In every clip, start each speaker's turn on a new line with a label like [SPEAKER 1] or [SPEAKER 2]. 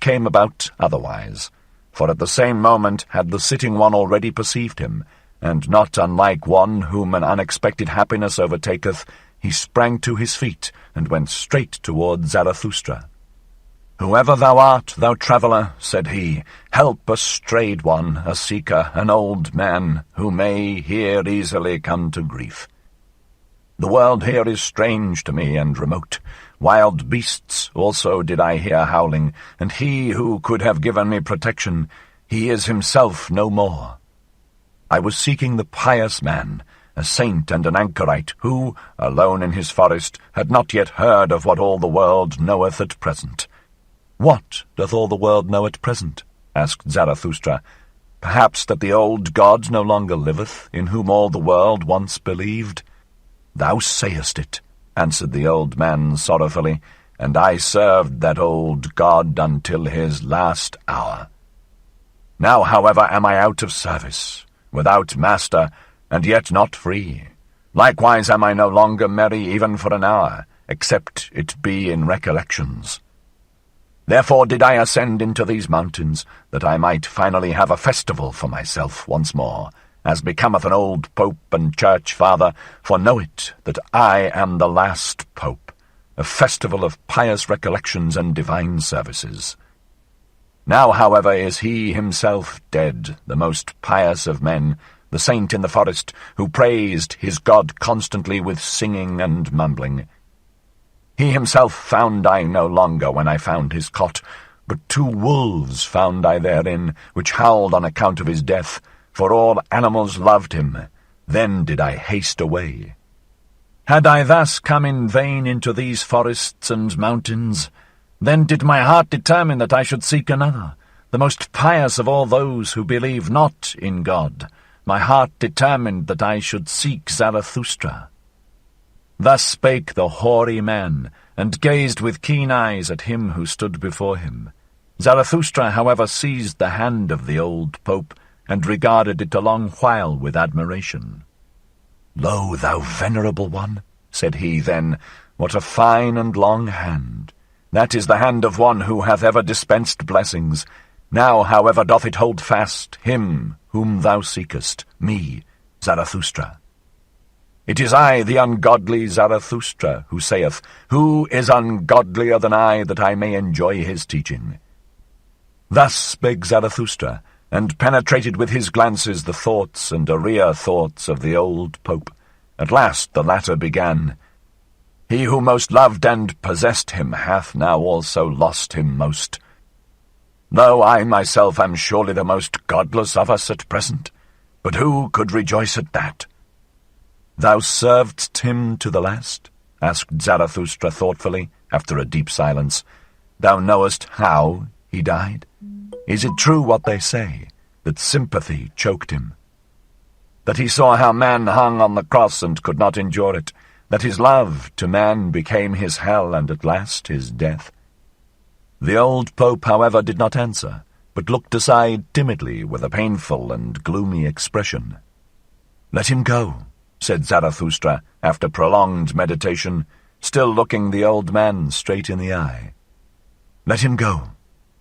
[SPEAKER 1] came about otherwise, for at the same moment had the sitting one already perceived him, and not unlike one whom an unexpected happiness overtaketh, he sprang to his feet, and went straight toward Zarathustra. "Whoever thou art, thou traveller," said he, "help a strayed one, a seeker, an old man, who may here easily come to grief. The world here is strange to me and remote. Wild beasts also did I hear howling, and he who could have given me protection, he is himself no more. I was seeking the pious man, a saint and an anchorite, who, alone in his forest, had not yet heard of what all the world knoweth at present." "What doth all the world know at present?" asked Zarathustra. "Perhaps that the old God no longer liveth, in whom all the world once believed?" "Thou sayest it," answered the old man sorrowfully, "and I served that old God until his last hour. Now, however, am I out of service, without master, and yet not free. Likewise am I no longer merry even for an hour, except it be in recollections. Therefore did I ascend into these mountains, that I might finally have a festival for myself once more, as becometh an old pope and church father, for know it that I am the last pope, a festival of pious recollections and divine services. Now, however, is he himself dead, the most pious of men, the saint in the forest, who praised his God constantly with singing and mumbling. He himself found I no longer when I found his cot, but 2 wolves found I therein, which howled on account of his death, for all animals loved him. Then did I haste away. Had I thus come in vain into these forests and mountains, then did my heart determine that I should seek another, the most pious of all those who believe not in God. My heart determined that I should seek Zarathustra." Thus spake the hoary man, and gazed with keen eyes at him who stood before him. Zarathustra, however, seized the hand of the old pope, and regarded it a long while with admiration. "Lo, thou venerable one," said he then, "what a fine and long hand! That is the hand of one who hath ever dispensed blessings. Now, however, doth it hold fast him whom thou seekest, me, Zarathustra. It is I, the ungodly Zarathustra, who saith, 'Who is ungodlier than I, that I may enjoy his teaching?'" Thus spake Zarathustra, and penetrated with his glances the thoughts and arrear thoughts of the old pope. At last the latter began, "He who most loved and possessed him hath now also lost him most. Though I myself am surely the most godless of us at present, but who could rejoice at that?" "Thou servedst him to the last?" asked Zarathustra thoughtfully, after a deep silence. "Thou knowest how he died? Is it true what they say, that sympathy choked him? That he saw how man hung on the cross and could not endure it, that his love to man became his hell and at last his death?" The old pope, however, did not answer, but looked aside timidly with a painful and gloomy expression. "Let him go," said Zarathustra, after prolonged meditation, still looking the old man straight in the eye. "Let him go.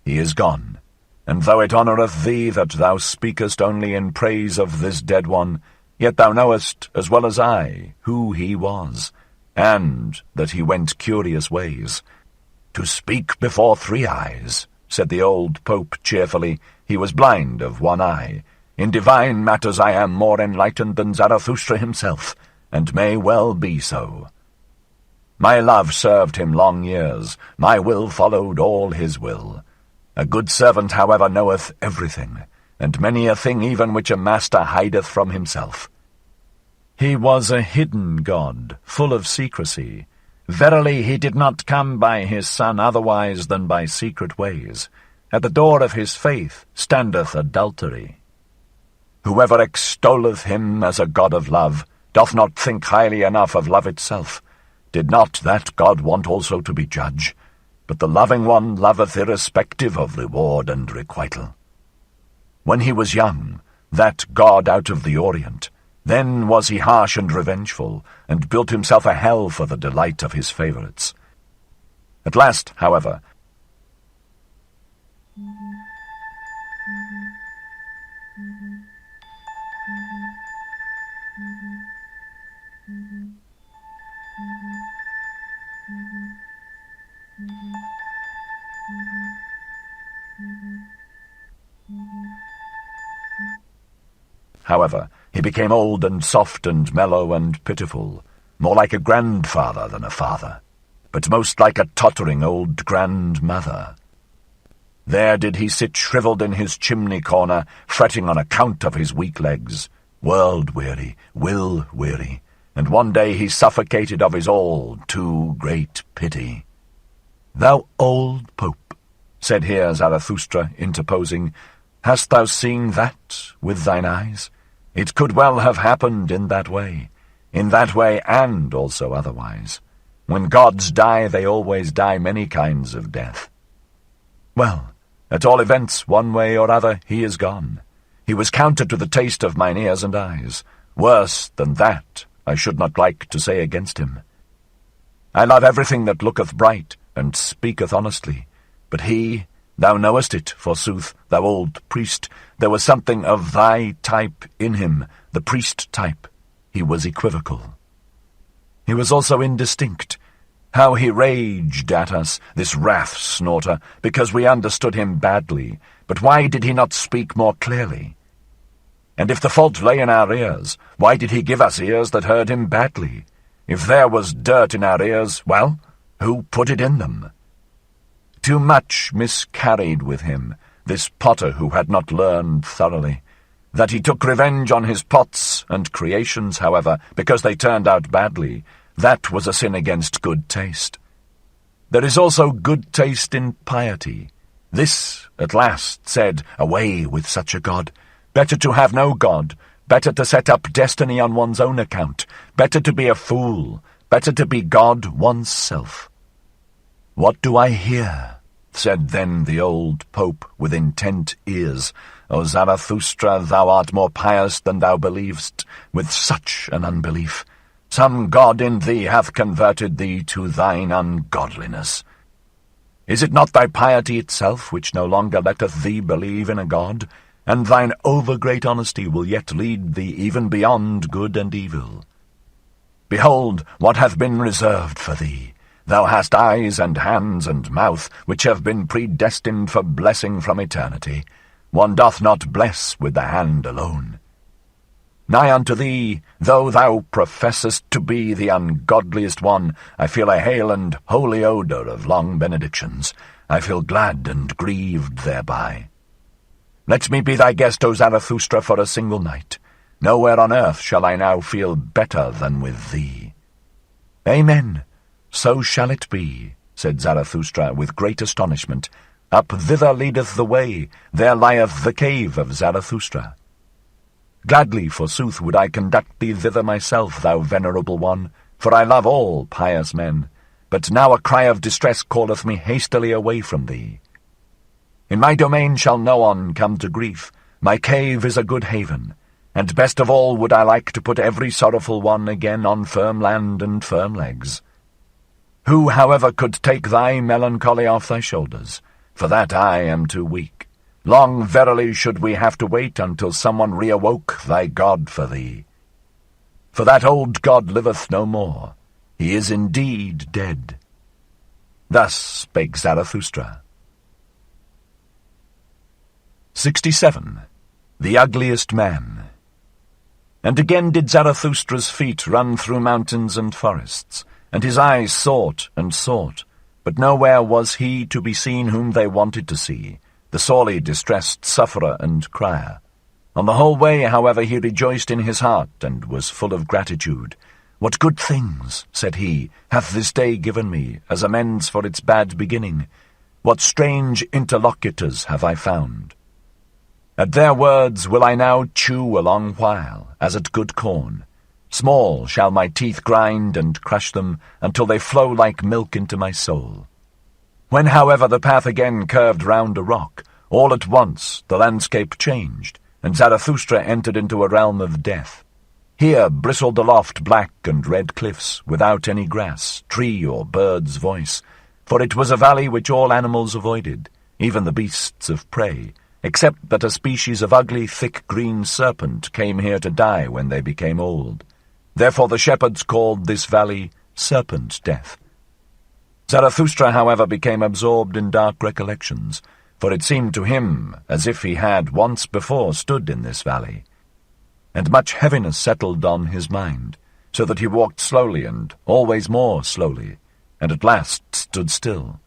[SPEAKER 1] He is gone, and though it honoureth thee that thou speakest only in praise of this dead one, yet thou knowest, as well as I, who he was, and that he went curious ways. To speak before 3 eyes, said the old pope cheerfully, he was blind of 1 eye. In divine matters I am more enlightened than Zarathustra himself, and may well be so. My love served him long years, my will followed all his will. A good servant, however, knoweth everything, and many a thing even which a master hideth from himself. He was a hidden god, full of secrecy. Verily he did not come by his son otherwise than by secret ways. At the door of his faith standeth adultery. Whoever extolleth him as a god of love doth not think highly enough of love itself. Did not that God want also to be judge? But the loving one loveth irrespective of reward and requital. When he was young, that God out of the Orient, then was he harsh and revengeful, and built himself a hell for the delight of his favourites. At last, however, However, he became old and soft and mellow and pitiful, more like a grandfather than a father, but most like a tottering old grandmother. There did he sit shriveled in his chimney corner, fretting on account of his weak legs, world-weary, will-weary, and one day he suffocated of his all too great pity. "Thou old Pope," said here Zarathustra, interposing, "hast thou seen that with thine eyes? It could well have happened in that way and also otherwise. When gods die, they always die many kinds of death. Well, at all events, one way or other, he is gone. He was counter to the taste of mine ears and eyes. Worse than that, I should not like to say against him. I love everything that looketh bright, and speaketh honestly. But he, thou knowest it, forsooth, thou old priest, there was something of thy type in him, the priest type. He was equivocal. He was also indistinct. How he raged at us, this wrath-snorter, because we understood him badly. But why did he not speak more clearly? And if the fault lay in our ears, why did he give us ears that heard him badly? If there was dirt in our ears, well, who put it in them? Too much miscarried with him, this potter who had not learned thoroughly. That he took revenge on his pots and creations, however, because they turned out badly, that was a sin against good taste. There is also good taste in piety. This, at last, said, away with such a God. Better to have no God, better to set up destiny on one's own account, better to be a fool, better to be God one's self. What do I hear? Said then the old Pope with intent ears. O Zarathustra, thou art more pious than thou believest, with such an unbelief. Some God in thee hath converted thee to thine ungodliness. Is it not thy piety itself which no longer letteth thee believe in a God? And thine over-great honesty will yet lead thee even beyond good and evil. Behold, what hath been reserved for thee. Thou hast eyes and hands and mouth, which have been predestined for blessing from eternity. One doth not bless with the hand alone. Nigh unto thee, though thou professest to be the ungodliest one, I feel a hale and holy odour of long benedictions. I feel glad and grieved thereby. Let me be thy guest, O Zarathustra, for a single night. Nowhere on earth shall I now feel better than with thee. Amen. So shall it be, said Zarathustra with great astonishment. Up thither leadeth the way, there lieth the cave of Zarathustra. Gladly, forsooth, would I conduct thee thither myself, thou venerable one, for I love all pious men. But now a cry of distress calleth me hastily away from thee. In my domain shall no one come to grief. My cave is a good haven, and best of all would I like to put every sorrowful one again on firm land and firm legs. Who, however, could take thy melancholy off thy shoulders? For that I am too weak. Long verily should we have to wait until someone reawoke thy God for thee. For that old God liveth no more. He is indeed dead. Thus spake Zarathustra. 67. The Ugliest Man. And again did Zarathustra's feet run through mountains and forests, and his eyes sought and sought, but nowhere was he to be seen whom they wanted to see, the sorely distressed sufferer and crier. On the whole way, however, he rejoiced in his heart, and was full of gratitude. What good things, said he, hath this day given me, as amends for its bad beginning? What strange interlocutors have I found? At their words will I now chew a long while, as at good corn. Small shall my teeth grind and crush them, until they flow like milk into my soul. When, however, the path again curved round a rock, all at once the landscape changed, and Zarathustra entered into a realm of death. Here bristled aloft black and red cliffs, without any grass, tree, or bird's voice, for it was a valley which all animals avoided, even the beasts of prey, except that a species of ugly, thick green serpent came here to die when they became old. Therefore the shepherds called this valley Serpent Death. Zarathustra, however, became absorbed in dark recollections, for it seemed to him as if he had once before stood in this valley, and much heaviness settled on his mind, so that he walked slowly and always more slowly, and at last stood still.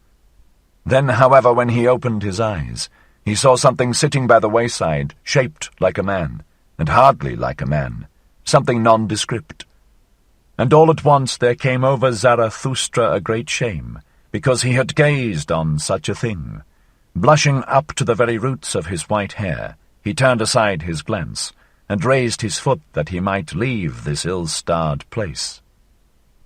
[SPEAKER 1] Then, however, when he opened his eyes, he saw something sitting by the wayside, shaped like a man, and hardly like a man, something nondescript. And all at once there came over Zarathustra a great shame, because he had gazed on such a thing. Blushing up to the very roots of his white hair, he turned aside his glance, and raised his foot that he might leave this ill-starred place.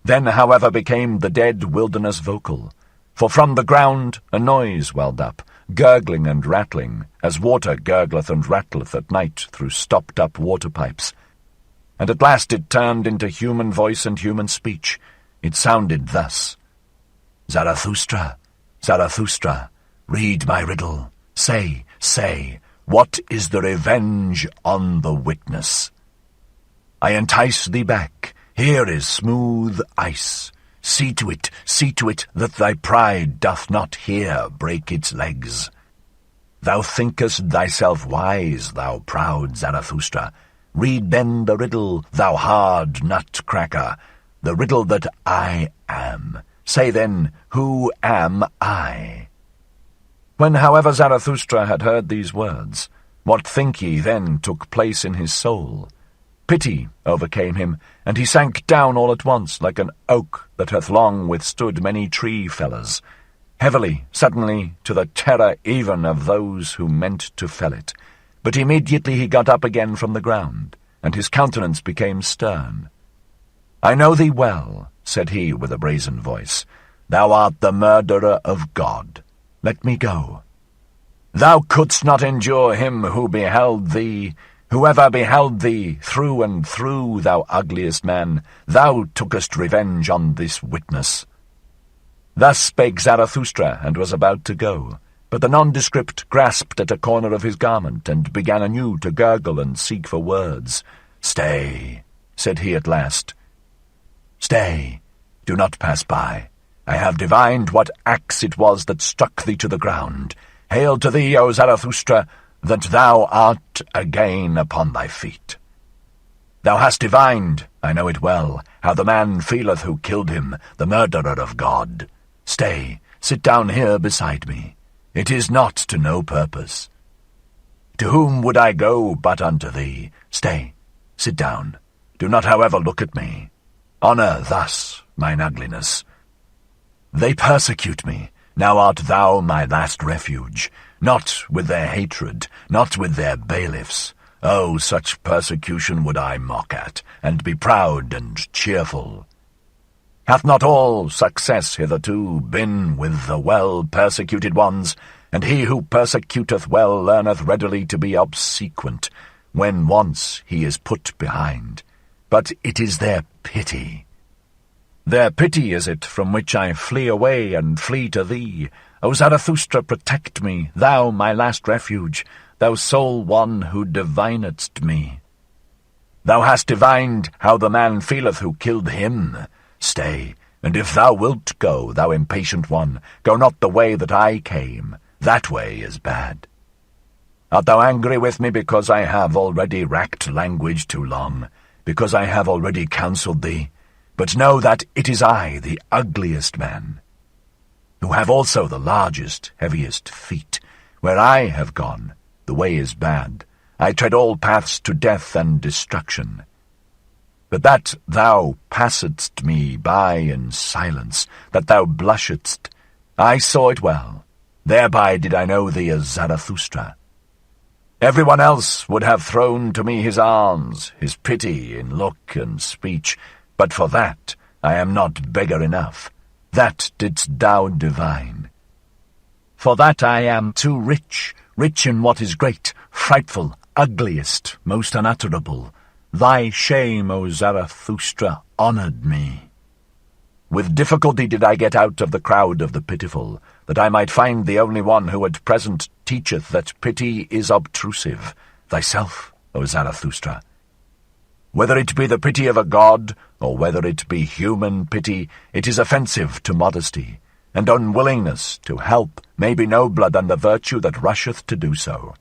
[SPEAKER 1] Then, however, became the dead wilderness vocal, for from the ground a noise welled up, gurgling and rattling, as water gurgleth and rattleth at night through stopped-up water-pipes. And at last it turned into human voice and human speech. It sounded thus: "Zarathustra, Zarathustra, read my riddle. Say, say, what is the revenge on the witness? I entice thee back. Here is smooth ice. See to it that thy pride doth not here break its legs. Thou thinkest thyself wise, thou proud Zarathustra. Read then the riddle, thou hard nutcracker, the riddle that I am. Say then, who am I?" When, however, Zarathustra had heard these words, what think ye then took place in his soul? Pity overcame him, and he sank down all at once like an oak that hath long withstood many tree-fellers, heavily, suddenly, to the terror even of those who meant to fell it. But immediately he got up again from the ground, and his countenance became stern. "I know thee well," said he with a brazen voice. "Thou art the murderer of God. Let me go. Thou couldst not endure him who beheld thee. Whoever beheld thee, through and through, thou ugliest man, thou tookest revenge on this witness." Thus spake Zarathustra, and was about to go. But the nondescript grasped at a corner of his garment, and began anew to gurgle and seek for words. "Stay," said he at last. "Stay, do not pass by. I have divined what axe it was that struck thee to the ground. Hail to thee, O Zarathustra, that thou art again upon thy feet. Thou hast divined, I know it well, how the man feeleth who killed him, the murderer of God. Stay, sit down here beside me. It is not to no purpose. To whom would I go but unto thee? Stay, sit down. Do not, however, look at me. Honour thus mine ugliness. They persecute me. Now art thou my last refuge. Not with their hatred, not with their bailiffs. Oh, such persecution would I mock at, and be proud and cheerful. Hath not all success hitherto been with the well-persecuted ones? And he who persecuteth well learneth readily to be obsequent, when once he is put behind. But it is their pity. Their pity is it from which I flee away and flee to thee. O Zarathustra, protect me, thou my last refuge, thou sole one who divinedst me. Thou hast divined how the man feeleth who killed him. Stay, and if thou wilt go, thou impatient one, go not the way that I came. That way is bad. Art thou angry with me because I have already racked language too long, because I have already counselled thee? But know that it is I, the ugliest man, who have also the largest, heaviest feet. Where I have gone, the way is bad. I tread all paths to death and destruction. But that thou passedst me by in silence, that thou blushedst, I saw it well. Thereby did I know thee as Zarathustra. Everyone else would have thrown to me his arms, his pity in look and speech, but for that I am not beggar enough. That didst thou divine. For that I am too rich, rich in what is great, frightful, ugliest, most unutterable. Thy shame, O Zarathustra, honoured me. With difficulty did I get out of the crowd of the pitiful, that I might find the only one who at present teacheth that pity is obtrusive, thyself, O Zarathustra. Whether it be the pity of a god, or whether it be human pity, it is offensive to modesty, and unwillingness to help may be nobler than the virtue that rusheth to do so.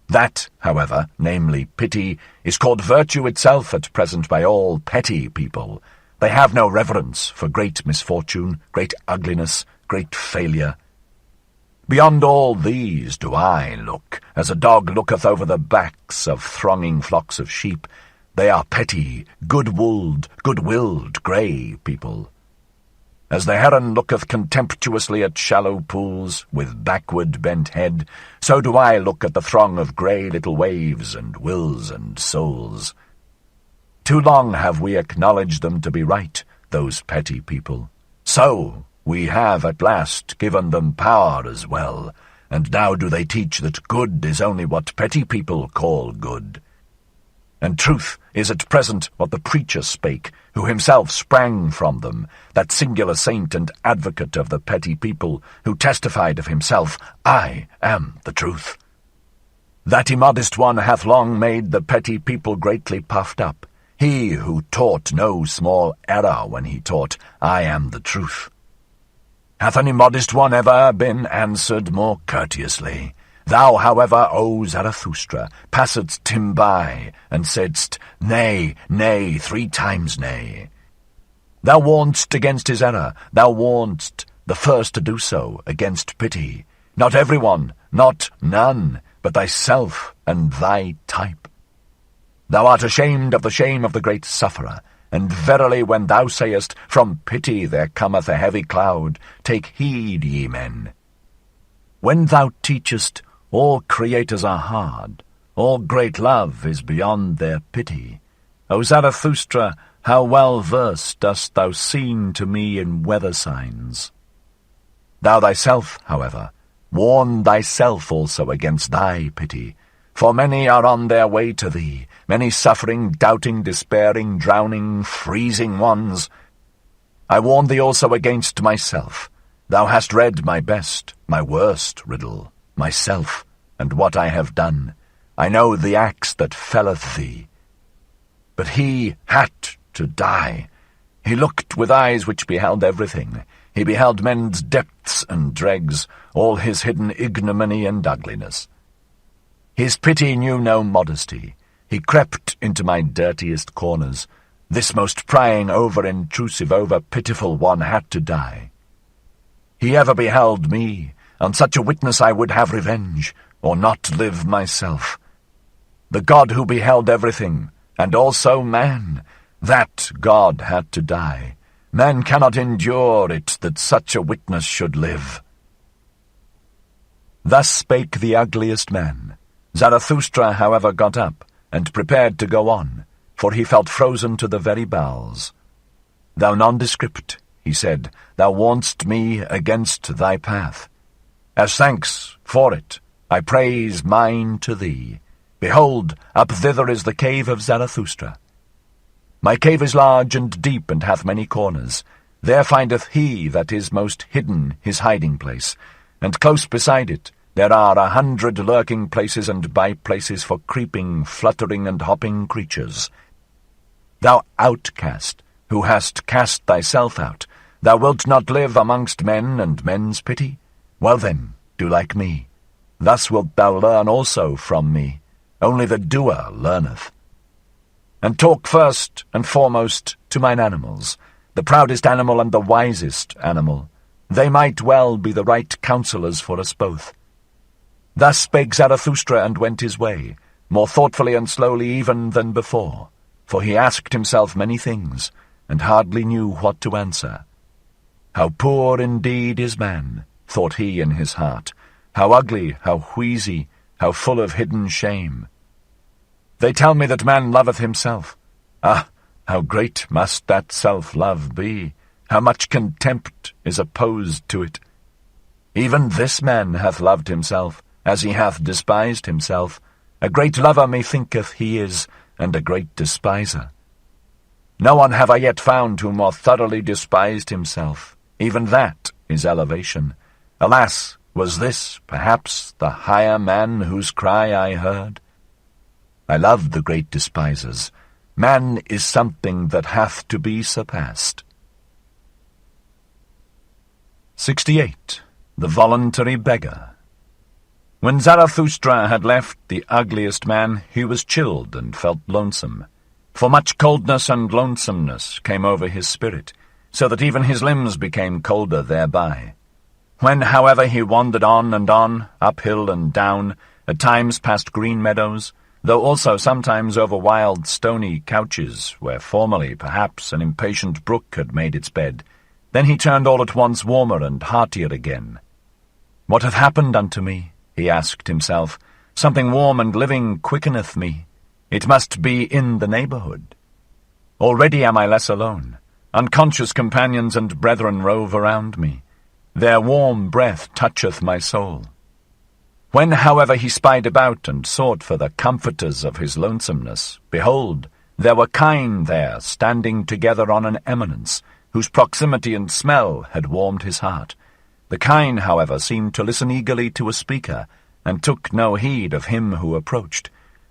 [SPEAKER 1] That, however, namely pity, is called virtue itself at present by all petty people. They have no reverence for great misfortune, great ugliness, great failure. Beyond all these do I look, as a dog looketh over the backs of thronging flocks of sheep. They are petty, good-willed, grey people. As the heron looketh contemptuously at shallow pools, with backward bent head, so do I look at the throng of grey little waves and wills and souls. Too long have we acknowledged them to be right, those petty people. So we have at last given them power as well, and now do they teach that good is only what petty people call good. And truth is at present what the preacher spake, who himself sprang from them, that singular saint and advocate of the petty people, who testified of himself, I am the truth. That immodest one hath long made the petty people greatly puffed up, he who taught no small error when he taught, I am the truth. Hath an immodest one ever been answered more courteously? Thou, however, O Zarathustra, passedst him by, and saidst, Nay, nay, 3 times nay. Thou warnedst against his error, thou warnedst, the first to do so, against pity. Not every one, not none, but thyself and thy type. Thou art ashamed of the shame of the great sufferer, and verily when thou sayest, From pity there cometh a heavy cloud, take heed, ye men. When thou teachest, all creators are hard, all great love is beyond their pity. O Zarathustra, how well versed dost thou seem to me in weather signs. Thou thyself, however, warn thyself also against thy pity, for many are on their way to thee, many suffering, doubting, despairing, drowning, freezing ones. I warn thee also against myself. Thou hast read my best, my worst riddle, myself, and what I have done. I know the axe that felleth thee. But he had to die. He looked with eyes which beheld everything. He beheld men's depths and dregs, all his hidden ignominy and ugliness. His pity knew no modesty. He crept into my dirtiest corners. This most prying, over-intrusive, over-pitiful one had to die. He ever beheld me. On such a witness I would have revenge, or not live myself. The God who beheld everything, and also man, that God had to die. Man cannot endure it that such a witness should live. Thus spake the ugliest man. Zarathustra, however, got up, and prepared to go on, for he felt frozen to the very bowels. Thou nondescript, he said, thou warnest me against thy path. As thanks for it, I praise mine to thee. Behold, up thither is the cave of Zarathustra. My cave is large and deep, and hath many corners. There findeth he that is most hidden his hiding place, and close beside it there are 100 lurking places and by-places for creeping, fluttering, and hopping creatures. Thou outcast, who hast cast thyself out, thou wilt not live amongst men and men's pity? Well then, do like me. Thus wilt thou learn also from me. Only the doer learneth. And talk first and foremost to mine animals, the proudest animal and the wisest animal. They might well be the right counsellors for us both. Thus spake Zarathustra and went his way, more thoughtfully and slowly even than before, for he asked himself many things, and hardly knew what to answer. How poor indeed is man, thought he in his heart, how ugly, how wheezy, how full of hidden shame. They tell me that man loveth himself. Ah, how great must that self-love be, how much contempt is opposed to it. Even this man hath loved himself, as he hath despised himself. A great lover methinketh he is, and a great despiser. No one have I yet found who more thoroughly despised himself. Even that is elevation. Alas, was this, perhaps, the higher man whose cry I heard? I love the great despisers. Man is something that hath to be surpassed. 68. The Voluntary Beggar. When Zarathustra had left the ugliest man, he was chilled and felt lonesome. For much coldness and lonesomeness came over his spirit, so that even his limbs became colder thereby. When, however, he wandered on and on, uphill and down, at times past green meadows, though also sometimes over wild stony couches, where formerly perhaps an impatient brook had made its bed, then he turned all at once warmer and heartier again. "What hath happened unto me?" he asked himself. "Something warm and living quickeneth me. It must be in the neighbourhood. Already am I less alone. Unconscious companions and brethren rove around me. Their warm breath toucheth my soul." When, however, he spied about and sought for the comforters of his lonesomeness, behold, there were kine there standing together on an eminence, whose proximity and smell had warmed his heart. The kine, however, seemed to listen eagerly to a speaker, and took no heed of him who approached.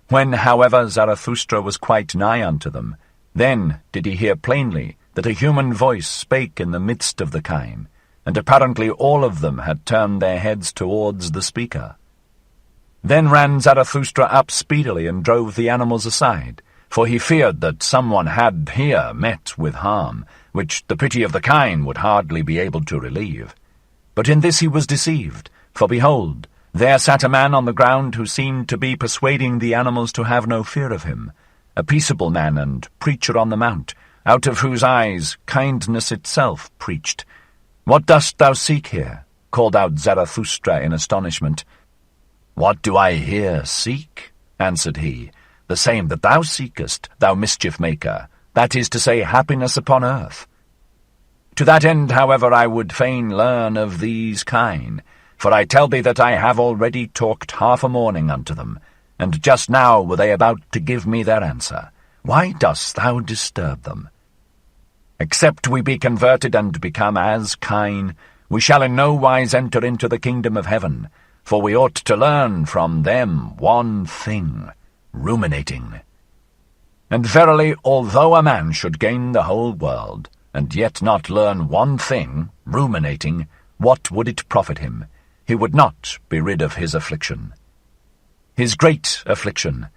[SPEAKER 1] When, however, Zarathustra was quite nigh unto them, then did he hear plainly that a human voice spake in the midst of the kine, and apparently all of them had turned their heads towards the speaker. Then ran Zarathustra up speedily and drove the animals aside, for he feared that someone had here met with harm, which the pity of the kine would hardly be able to relieve. But in this he was deceived, for behold, there sat a man on the ground who seemed to be persuading the animals to have no fear of him, a peaceable man and preacher on the mount, out of whose eyes kindness itself preached. "What dost thou seek here?" called out Zarathustra in astonishment. "What do I here seek?" answered he. "The same that thou seekest, thou mischief-maker, that is to say, happiness upon earth. To that end, however, I would fain learn of these kine, for I tell thee that I have already talked half a morning unto them, and just now were they about to give me their answer. Why dost thou disturb them? Except we be converted and become as kine, we shall in no wise enter into the kingdom of heaven, for we ought to learn from them one thing, ruminating. And verily, although a man should gain the whole world, and yet not learn one thing, ruminating, what would it profit him? He would not be rid of his affliction. His great affliction,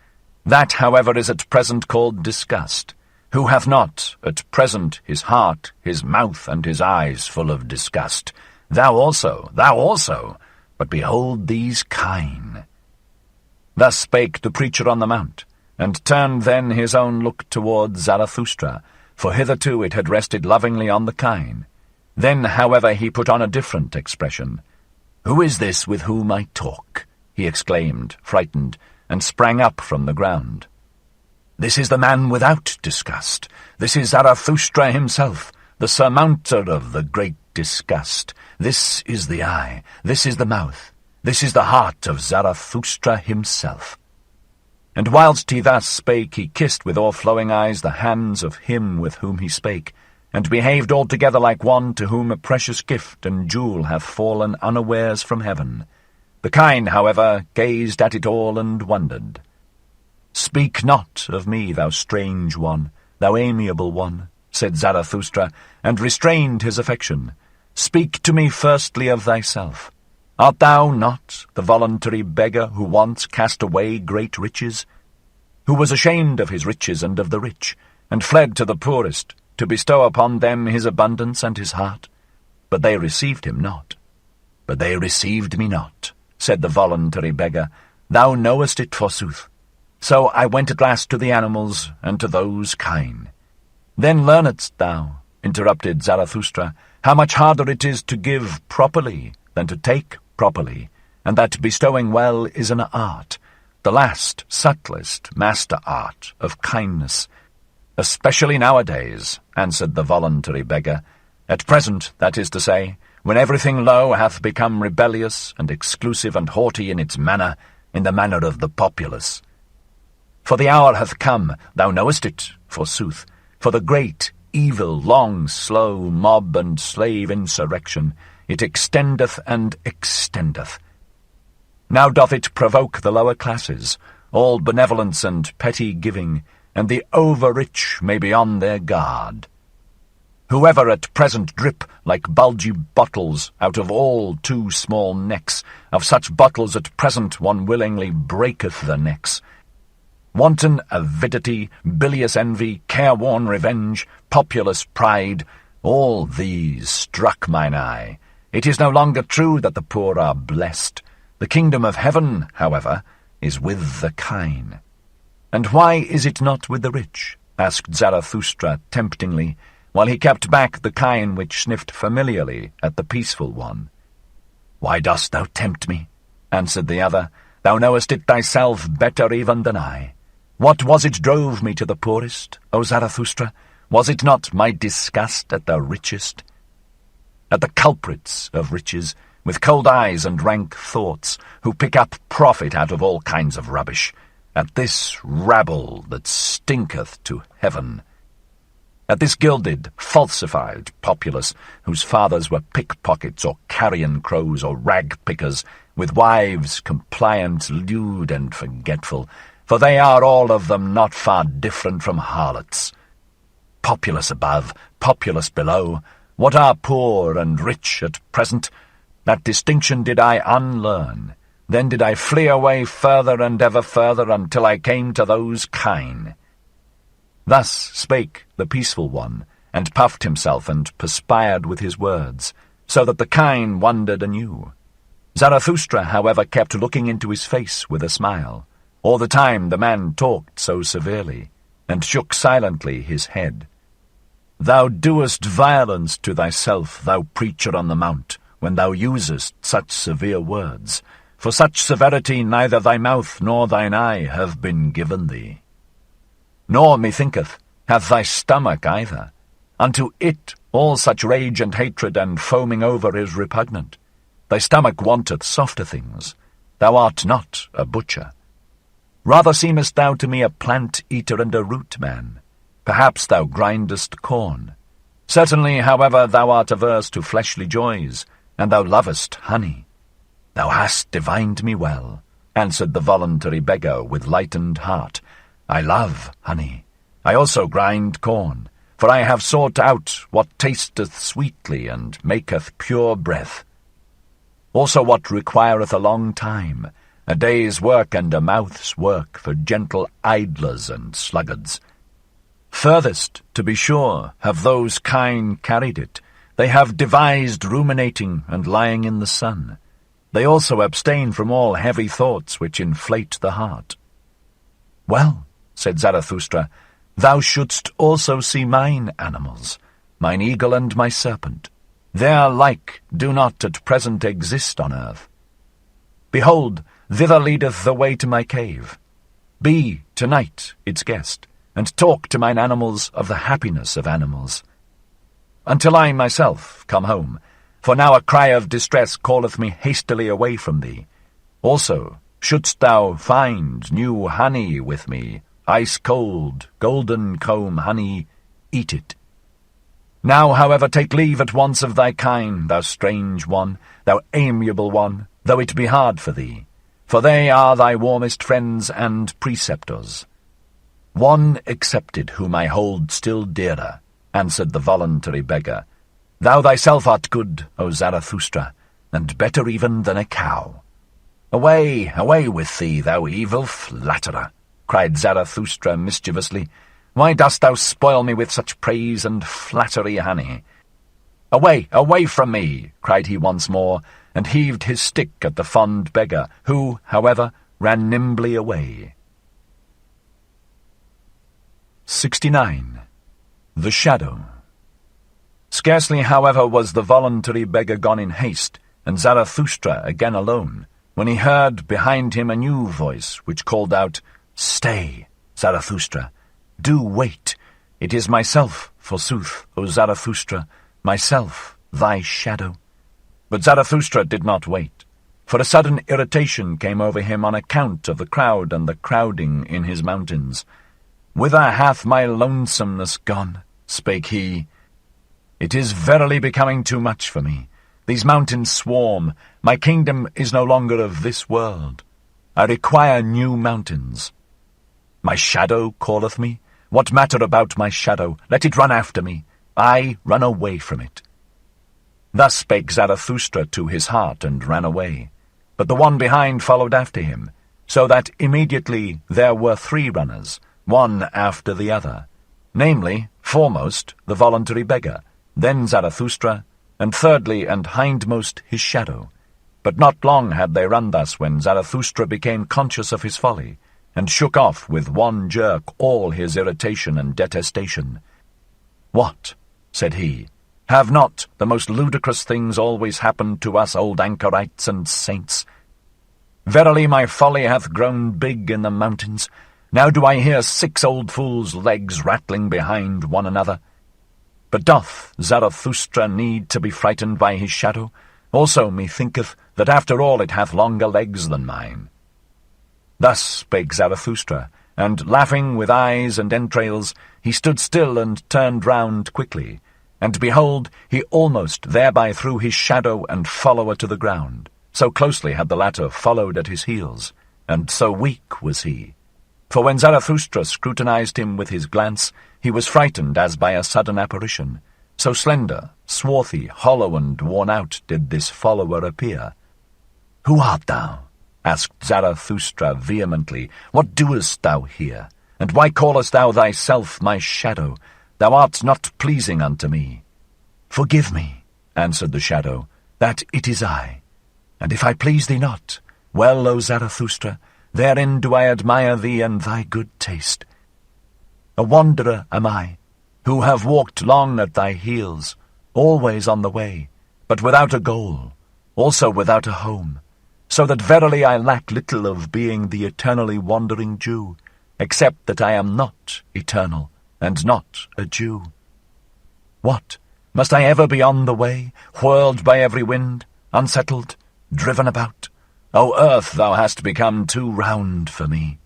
[SPEAKER 1] that, however, is at present called disgust. Who hath not, at present, his heart, his mouth, and his eyes full of disgust? Thou also, but behold these kine. Thus spake the preacher on the mount, and turned then his own look towards Zarathustra, for hitherto it had rested lovingly on the kine. Then, however, he put on a different expression. "Who is this with whom I talk?" he exclaimed, frightened, and sprang up from the ground. "This is the man without disgust. This is Zarathustra himself, the surmounter of the great disgust. This is the eye, this is the mouth, this is the heart of Zarathustra himself." And whilst he thus spake, he kissed with o'erflowing eyes the hands of him with whom he spake, and behaved altogether like one to whom a precious gift and jewel hath fallen unawares from heaven. The kine, however, gazed at it all and wondered. "Speak not of me, thou strange one, thou amiable one," said Zarathustra, and restrained his affection. "Speak to me firstly of thyself. Art thou not the voluntary beggar who once cast away great riches, who was ashamed of his riches and of the rich, and fled to the poorest, to bestow upon them his abundance and his heart? But they received him not." "But they received me not," said the voluntary beggar. "Thou knowest it, forsooth. So I went at last to the animals and to those kine." "Then learnedst thou," interrupted Zarathustra, "how much harder it is to give properly than to take properly, and that bestowing well is an art, the last, subtlest master art of kindness." "Especially nowadays," answered the voluntary beggar. "At present, that is to say, when everything low hath become rebellious and exclusive and haughty in its manner, in the manner of the populace. For the hour hath come, thou knowest it, forsooth, for the great, evil, long, slow mob and slave insurrection, it extendeth and extendeth. Now doth it provoke the lower classes, all benevolence and petty giving, and the over-rich may be on their guard. Whoever at present drip like bulgy bottles out of all too small necks, of such bottles at present one willingly breaketh the necks. Wanton avidity, bilious envy, careworn revenge, populous pride, all these struck mine eye. It is no longer true that the poor are blessed. The kingdom of heaven, however, is with the kine. And why is it not with the rich? Asked Zarathustra temptingly, while he kept back the kine which sniffed familiarly at the peaceful one. Why dost thou tempt me? Answered the other. Thou knowest it thyself better even than I. What was it drove me to the poorest, O Zarathustra? Was it not my disgust at the richest? At the culprits of riches, with cold eyes and rank thoughts, who pick up profit out of all kinds of rubbish, at this rabble that stinketh to heaven, at this gilded, falsified populace, whose fathers were pickpockets or carrion crows or rag-pickers, with wives compliant, lewd, and forgetful, for they are all of them not far different from harlots. Populace above, populace below, what are poor and rich at present? That distinction did I unlearn. Then did I flee away further and ever further until I came to those kine. Thus spake the peaceful one, and puffed himself and perspired with his words, so that the kine wondered anew. Zarathustra, however, kept looking into his face with a smile. All the time the man talked so severely, and shook silently his head. Thou doest violence to thyself, thou preacher on the mount, when thou usest such severe words. For such severity neither thy mouth nor thine eye have been given thee. Nor, methinketh, hath thy stomach either. Unto it all such rage and hatred and foaming over is repugnant. Thy stomach wanteth softer things. Thou art not a butcher. Rather seemest thou to me a plant-eater and a root-man. Perhaps thou grindest corn. Certainly, however, thou art averse to fleshly joys, and thou lovest honey. Thou hast divined me well, answered the voluntary beggar with lightened heart. I love honey. I also grind corn, for I have sought out what tasteth sweetly and maketh pure breath. Also what requireth a long time, a day's work and a mouth's work for gentle idlers and sluggards. Furthest, to be sure, have those kine carried it. They have devised ruminating and lying in the sun. They also abstain from all heavy thoughts which inflate the heart. Well, said Zarathustra, thou shouldst also see mine animals, mine eagle and my serpent. Their like do not at present exist on earth. Behold, thither leadeth the way to my cave. Be tonight its guest, and talk to mine animals of the happiness of animals. Until I myself come home, for now a cry of distress calleth me hastily away from thee. Also, shouldst thou find new honey with me, ice-cold, golden-comb honey, eat it. Now, however, take leave at once of thy kine, thou strange one, thou amiable one, though it be hard for thee, for they are thy warmest friends and preceptors. One excepted whom I hold still dearer, answered the voluntary beggar. Thou thyself art good, O Zarathustra, and better even than a cow. Away, away with thee, thou evil flatterer, cried Zarathustra mischievously. Why dost thou spoil me with such praise and flattery, honey? Away, away from me, cried he once more, and heaved his stick at the fond beggar, who, however, ran nimbly away. 69. The Shadow. Scarcely, however, was the voluntary beggar gone in haste, and Zarathustra again alone, when he heard behind him a new voice, which called out, Stay, Zarathustra, do wait. It is myself, forsooth, O Zarathustra, myself, thy shadow. But Zarathustra did not wait, for a sudden irritation came over him on account of the crowd and the crowding in his mountains. Whither hath my lonesomeness gone? Spake he. It is verily becoming too much for me. These mountains swarm. My kingdom is no longer of this world. I require new mountains. My shadow calleth me. What matter about my shadow? Let it run after me. I run away from it. Thus spake Zarathustra to his heart, and ran away. But the one behind followed after him, so that immediately there were 3 runners, one after the other, namely, foremost the voluntary beggar, then Zarathustra, and thirdly and hindmost his shadow. But not long had they run thus when Zarathustra became conscious of his folly, and shook off with one jerk all his irritation and detestation. "What?" said he. "Have not the most ludicrous things always happened to us old anchorites and saints? Verily my folly hath grown big in the mountains. Now do I hear 6 old fools' legs rattling behind one another. But doth Zarathustra need to be frightened by his shadow? Also methinketh that after all it hath longer legs than mine." Thus spake Zarathustra, and laughing with eyes and entrails, he stood still and turned round quickly, and behold, he almost thereby threw his shadow and follower to the ground, so closely had the latter followed at his heels, and so weak was he. For when Zarathustra scrutinized him with his glance, he was frightened as by a sudden apparition. So slender, swarthy, hollow, and worn out did this follower appear. "Who art thou?" asked Zarathustra vehemently. "What doest thou here? And why callest thou thyself my shadow? Thou art not pleasing unto me." "Forgive me," answered the shadow, "that it is I. And if I please thee not, well, O Zarathustra, therein do I admire thee and thy good taste. A wanderer am I, who have walked long at thy heels, always on the way, but without a goal, also without a home, so that verily I lack little of being the eternally wandering Jew, except that I am not eternal, and not a Jew. What, must I ever be on the way, whirled by every wind, unsettled, driven about? O earth, thou hast become too round for me.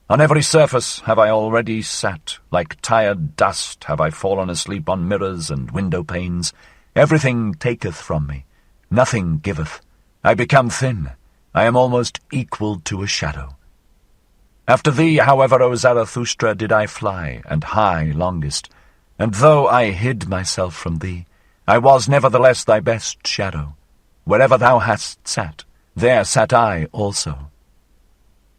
[SPEAKER 1] On every surface have I already sat, like tired dust have I fallen asleep on mirrors and window panes. Everything taketh from me, nothing giveth. I become thin, I am almost equal to a shadow. After thee, however, O Zarathustra, did I fly, and high longest, and though I hid myself from thee, I was nevertheless thy best shadow. Wherever thou hast sat, there sat I also.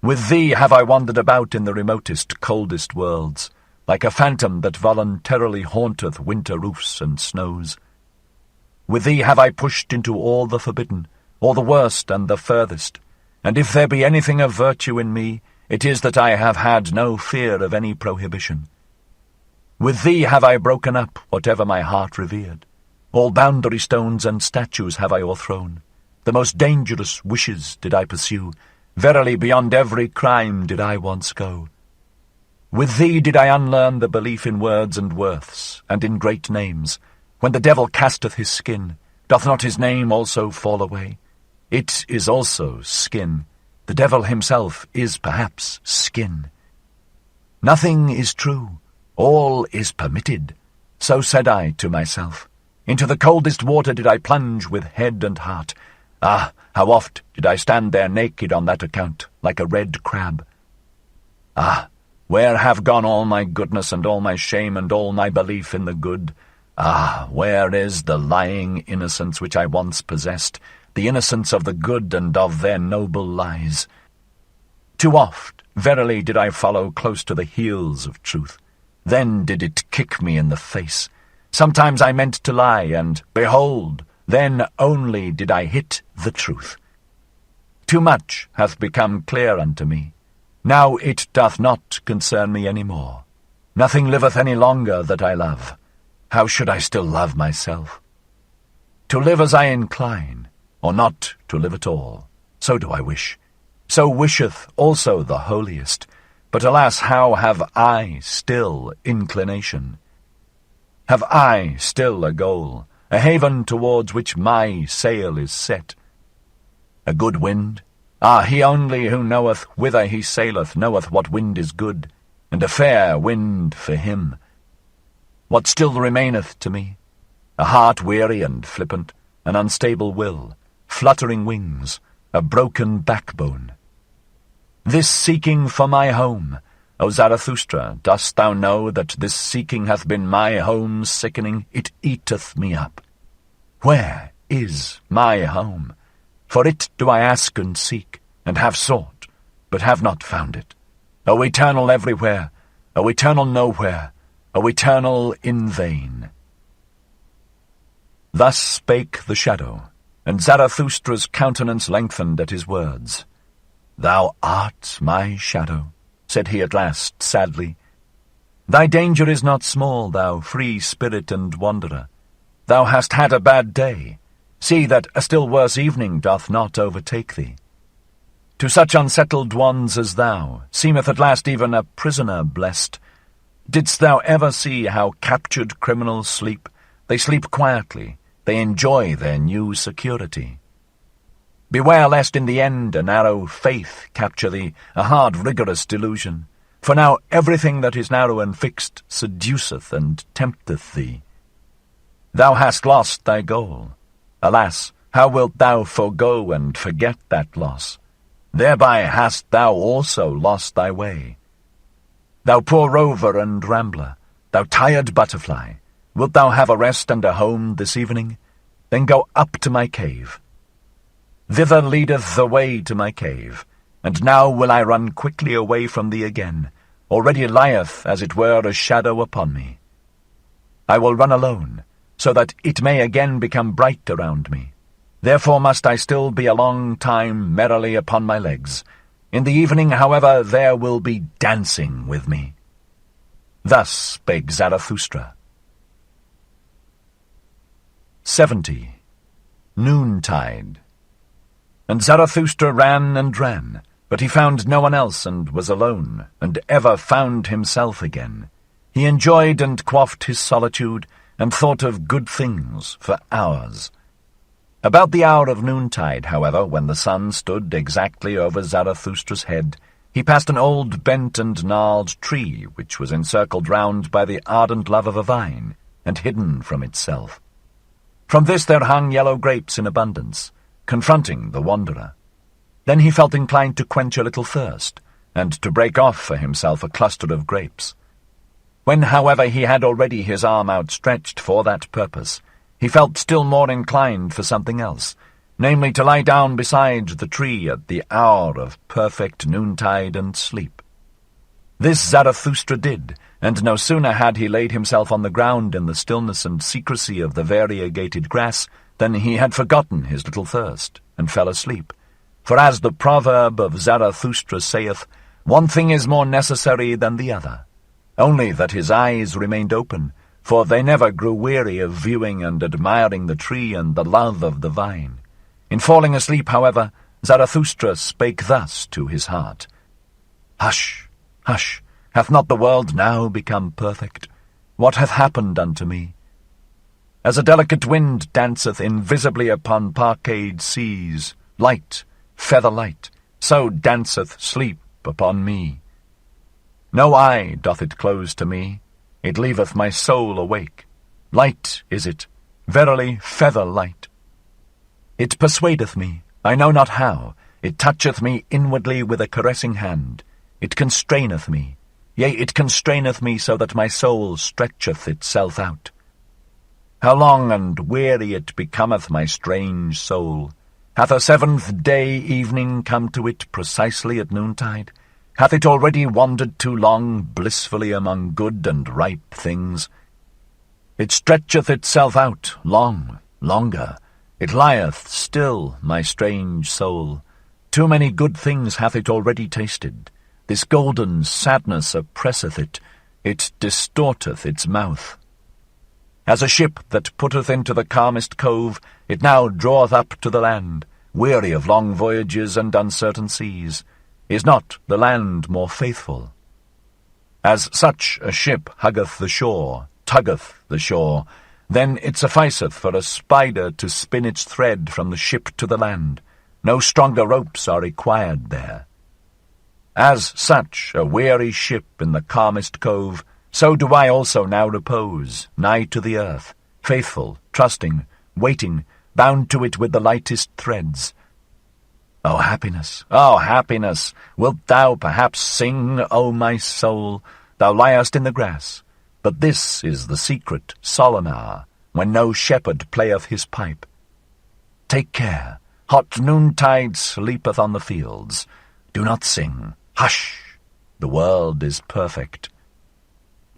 [SPEAKER 1] With thee have I wandered about in the remotest, coldest worlds, like a phantom that voluntarily haunteth winter roofs and snows. With thee have I pushed into all the forbidden, all the worst and the furthest, and if there be anything of virtue in me, it is that I have had no fear of any prohibition. With thee have I broken up whatever my heart revered. All boundary stones and statues have I o'erthrown. The most dangerous wishes did I pursue. Verily beyond every crime did I once go. With thee did I unlearn the belief in words and worths, and in great names. When the devil casteth his skin, doth not his name also fall away? It is also skin. The devil himself is perhaps skin. Nothing is true, all is permitted. So said I to myself. Into the coldest water did I plunge with head and heart. Ah, how oft did I stand there naked on that account, like a red crab. Ah, where have gone all my goodness and all my shame and all my belief in the good? Ah, where is the lying innocence which I once possessed, the innocence of the good and of their noble lies? Too oft, verily, did I follow close to the heels of truth. Then did it kick me in the face. Sometimes I meant to lie, and, behold, then only did I hit the truth. Too much hath become clear unto me. Now it doth not concern me any more. Nothing liveth any longer that I love. How should I still love myself? To live as I incline, or not to live at all, so do I wish. So wisheth also the holiest. But alas, how have I still inclination? Have I still a goal, a haven towards which my sail is set? A good wind? Ah, he only who knoweth whither he saileth knoweth what wind is good, and a fair wind for him. What still remaineth to me? A heart weary and flippant, an unstable will, fluttering wings, a broken backbone. This seeking for my home, O Zarathustra, dost thou know that this seeking hath been my home sickening? It eateth me up. Where is my home? For it do I ask and seek, and have sought, but have not found it. O eternal everywhere, O eternal nowhere, O eternal in vain. Thus spake the shadow, and Zarathustra's countenance lengthened at his words. "Thou art my shadow," said he at last sadly. "Thy danger is not small, thou free spirit and wanderer. Thou hast had a bad day. See that a still worse evening doth not overtake thee. To such unsettled ones as thou seemeth at last even a prisoner blessed. Didst thou ever see how captured criminals sleep? They sleep quietly, they enjoy their new security. Beware lest in the end a narrow faith capture thee, a hard rigorous delusion. For now everything that is narrow and fixed seduceth and tempteth thee. Thou hast lost thy goal. Alas, how wilt thou forego and forget that loss? Thereby hast thou also lost thy way. Thou poor rover and rambler, thou tired butterfly, wilt thou have a rest and a home this evening? Then go up to my cave. Thither leadeth the way to my cave, and now will I run quickly away from thee again. Already lieth, as it were, a shadow upon me. I will run alone, so that it may again become bright around me. Therefore must I still be a long time merrily upon my legs. In the evening, however, there will be dancing with me. Thus spake Zarathustra. 70. Noontide. And Zarathustra ran and ran, but he found no one else and was alone, and ever found himself again. He enjoyed and quaffed his solitude, and thought of good things for hours. About the hour of noontide, however, when the sun stood exactly over Zarathustra's head, he passed an old bent and gnarled tree which was encircled round by the ardent love of a vine, and hidden from itself. From this there hung yellow grapes in abundance, confronting the wanderer. Then he felt inclined to quench a little thirst, and to break off for himself a cluster of grapes. When, however, he had already his arm outstretched for that purpose, he felt still more inclined for something else, namely to lie down beside the tree at the hour of perfect noontide and sleep. This Zarathustra did, and no sooner had he laid himself on the ground in the stillness and secrecy of the variegated grass than he had forgotten his little thirst, and fell asleep. For as the proverb of Zarathustra saith, one thing is more necessary than the other, only that his eyes remained open, for they never grew weary of viewing and admiring the tree and the love of the vine. In falling asleep, however, Zarathustra spake thus to his heart, Hush, hush, hath not the world now become perfect? What hath happened unto me? As a delicate wind danceth invisibly upon parkade seas, light, feather light, so danceth sleep upon me. No eye doth it close to me, it leaveth my soul awake. Light is it, verily feather light. It persuadeth me, I know not how, it toucheth me inwardly with a caressing hand. It constraineth me, yea, it constraineth me so that my soul stretcheth itself out. How long and weary it becometh, my strange soul! Hath a seventh day evening come to it precisely at noontide? Hath it already wandered too long blissfully among good and ripe things? It stretcheth itself out long, longer. It lieth still, my strange soul. Too many good things hath it already tasted. This golden sadness oppresseth it. It distorteth its mouth. As a ship that putteth into the calmest cove, it now draweth up to the land, weary of long voyages and uncertain seas. Is not the land more faithful? As such a ship huggeth the shore, tuggeth the shore, then it sufficeth for a spider to spin its thread from the ship to the land. No stronger ropes are required there. As such a weary ship in the calmest cove, so do I also now repose, nigh to the earth, faithful, trusting, waiting, bound to it with the lightest threads. O happiness, wilt thou perhaps sing, O my soul? Thou liest in the grass, but this is the secret, solemn hour, when no shepherd playeth his pipe. Take care, hot noontide sleepeth on the fields. Do not sing, hush, the world is perfect.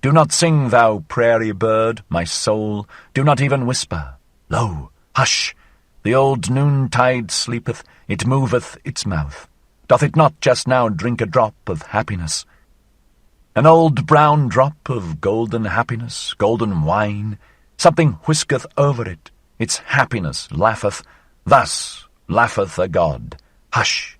[SPEAKER 1] Do not sing, thou prairie bird, my soul, do not even whisper. Lo, hush, the old noontide sleepeth, it moveth its mouth. Doth it not just now drink a drop of happiness? An old brown drop of golden happiness, golden wine, something whisketh over it, its happiness laugheth, thus laugheth a god. Hush!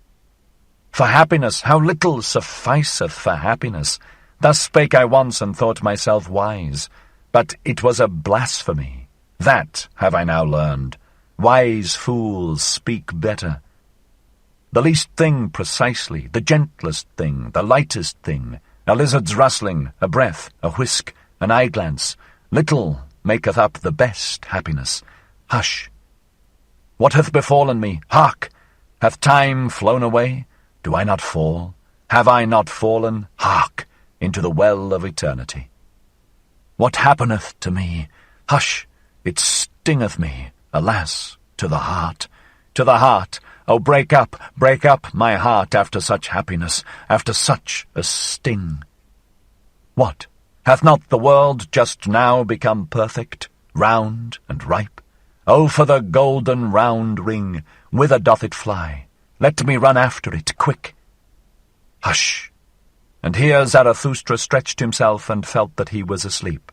[SPEAKER 1] For happiness, how little sufficeth for happiness! Thus spake I once and thought myself wise, but it was a blasphemy. That have I now learned. Wise fools speak better. The least thing precisely, the gentlest thing, the lightest thing, a lizard's rustling, a breath, a whisk, an eye-glance, little maketh up the best happiness. Hush! What hath befallen me? Hark! Hath time flown away? Do I not fall? Have I not fallen? Hark! Into the well of eternity. What happeneth to me? Hush! It stingeth me, alas, to the heart. To the heart! Oh, break up my heart after such happiness, after such a sting. What? Hath not the world just now become perfect, round and ripe? Oh, for the golden round ring! Whither doth it fly? Let me run after it, quick! Hush! And here Zarathustra stretched himself and felt that he was asleep.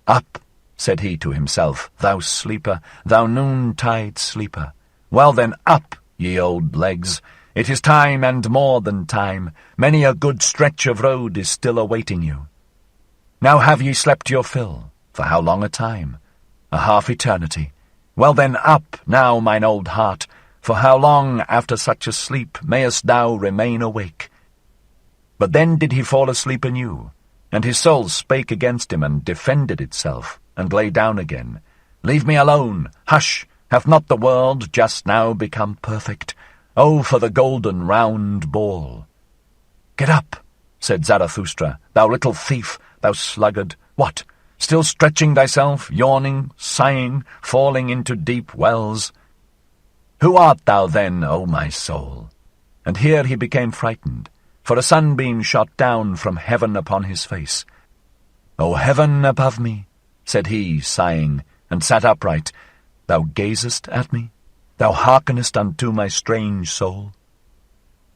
[SPEAKER 1] Up, said he to himself, thou sleeper, thou noontide sleeper. Well then, up, ye old legs. It is time and more than time. Many a good stretch of road is still awaiting you. Now have ye slept your fill? For how long a time? A half eternity. Well then, up now, mine old heart. For how long after such a sleep mayest thou remain awake? But then did he fall asleep anew, and his soul spake against him and defended itself, and lay down again. Leave me alone! Hush! Hath not the world just now become perfect? Oh, for the golden round ball! Get up, said Zarathustra, thou little thief, thou sluggard. What, still stretching thyself, yawning, sighing, falling into deep wells? Who art thou then, O my soul? And here he became frightened, for a sunbeam shot down from heaven upon his face. O heaven above me, said he, sighing, and sat upright, thou gazest at me? Thou hearkenest unto my strange soul?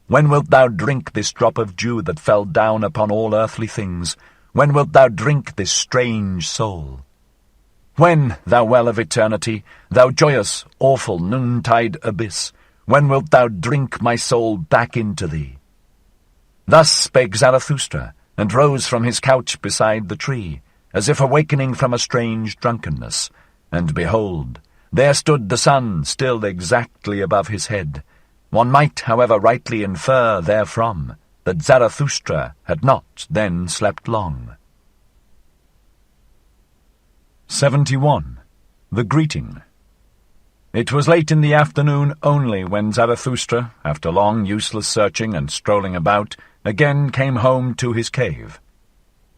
[SPEAKER 1] When wilt thou drink this drop of dew that fell down upon all earthly things? When wilt thou drink this strange soul? When, thou well of eternity, thou joyous, awful noontide abyss, when wilt thou drink my soul back into thee? Thus spake Zarathustra, and rose from his couch beside the tree, as if awakening from a strange drunkenness. And behold, there stood the sun still exactly above his head. One might, however, rightly infer therefrom that Zarathustra had not then slept long. 71. The Greeting. It was late in the afternoon only when Zarathustra, after long useless searching and strolling about, again came home to his cave.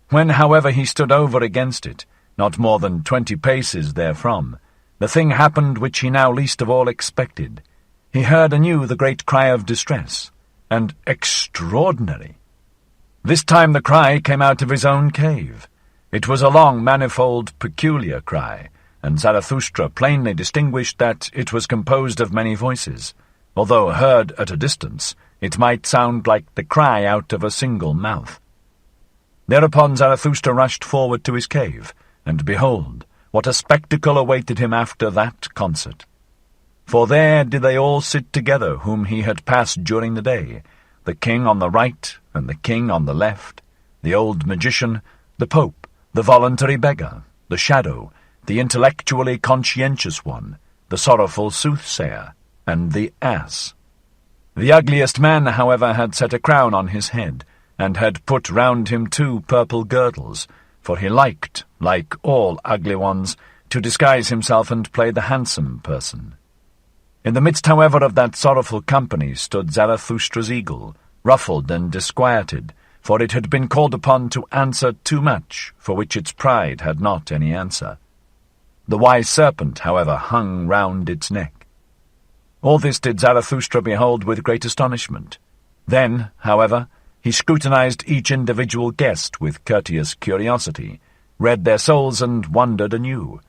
[SPEAKER 1] When, however, he stood over against it, not more than 20 paces therefrom, the thing happened which he now least of all expected. He heard anew the great cry of distress, and extraordinary. This time the cry came out of his own cave. It was a long, manifold, peculiar cry, and Zarathustra plainly distinguished that it was composed of many voices. Although heard at a distance, it might sound like the cry out of a single mouth. Thereupon Zarathustra rushed forward to his cave, and behold, what a spectacle awaited him after that concert. For there did they all sit together whom he had passed during the day, the king on the right and the king on the left, the old magician, the pope, the voluntary beggar, the shadow, the intellectually conscientious one, the sorrowful soothsayer, and the ass. The ugliest man, however, had set a crown on his head, and had put round him 2 purple girdles, for he liked, like all ugly ones, to disguise himself and play the handsome person. In the midst, however, of that sorrowful company stood Zarathustra's eagle, ruffled and disquieted, for it had been called upon to answer too much, for which its pride had not any answer. The wise serpent, however, hung round its neck. All this did Zarathustra behold with great astonishment. Then, however, he scrutinized each individual guest with courteous curiosity, read their souls and wondered anew.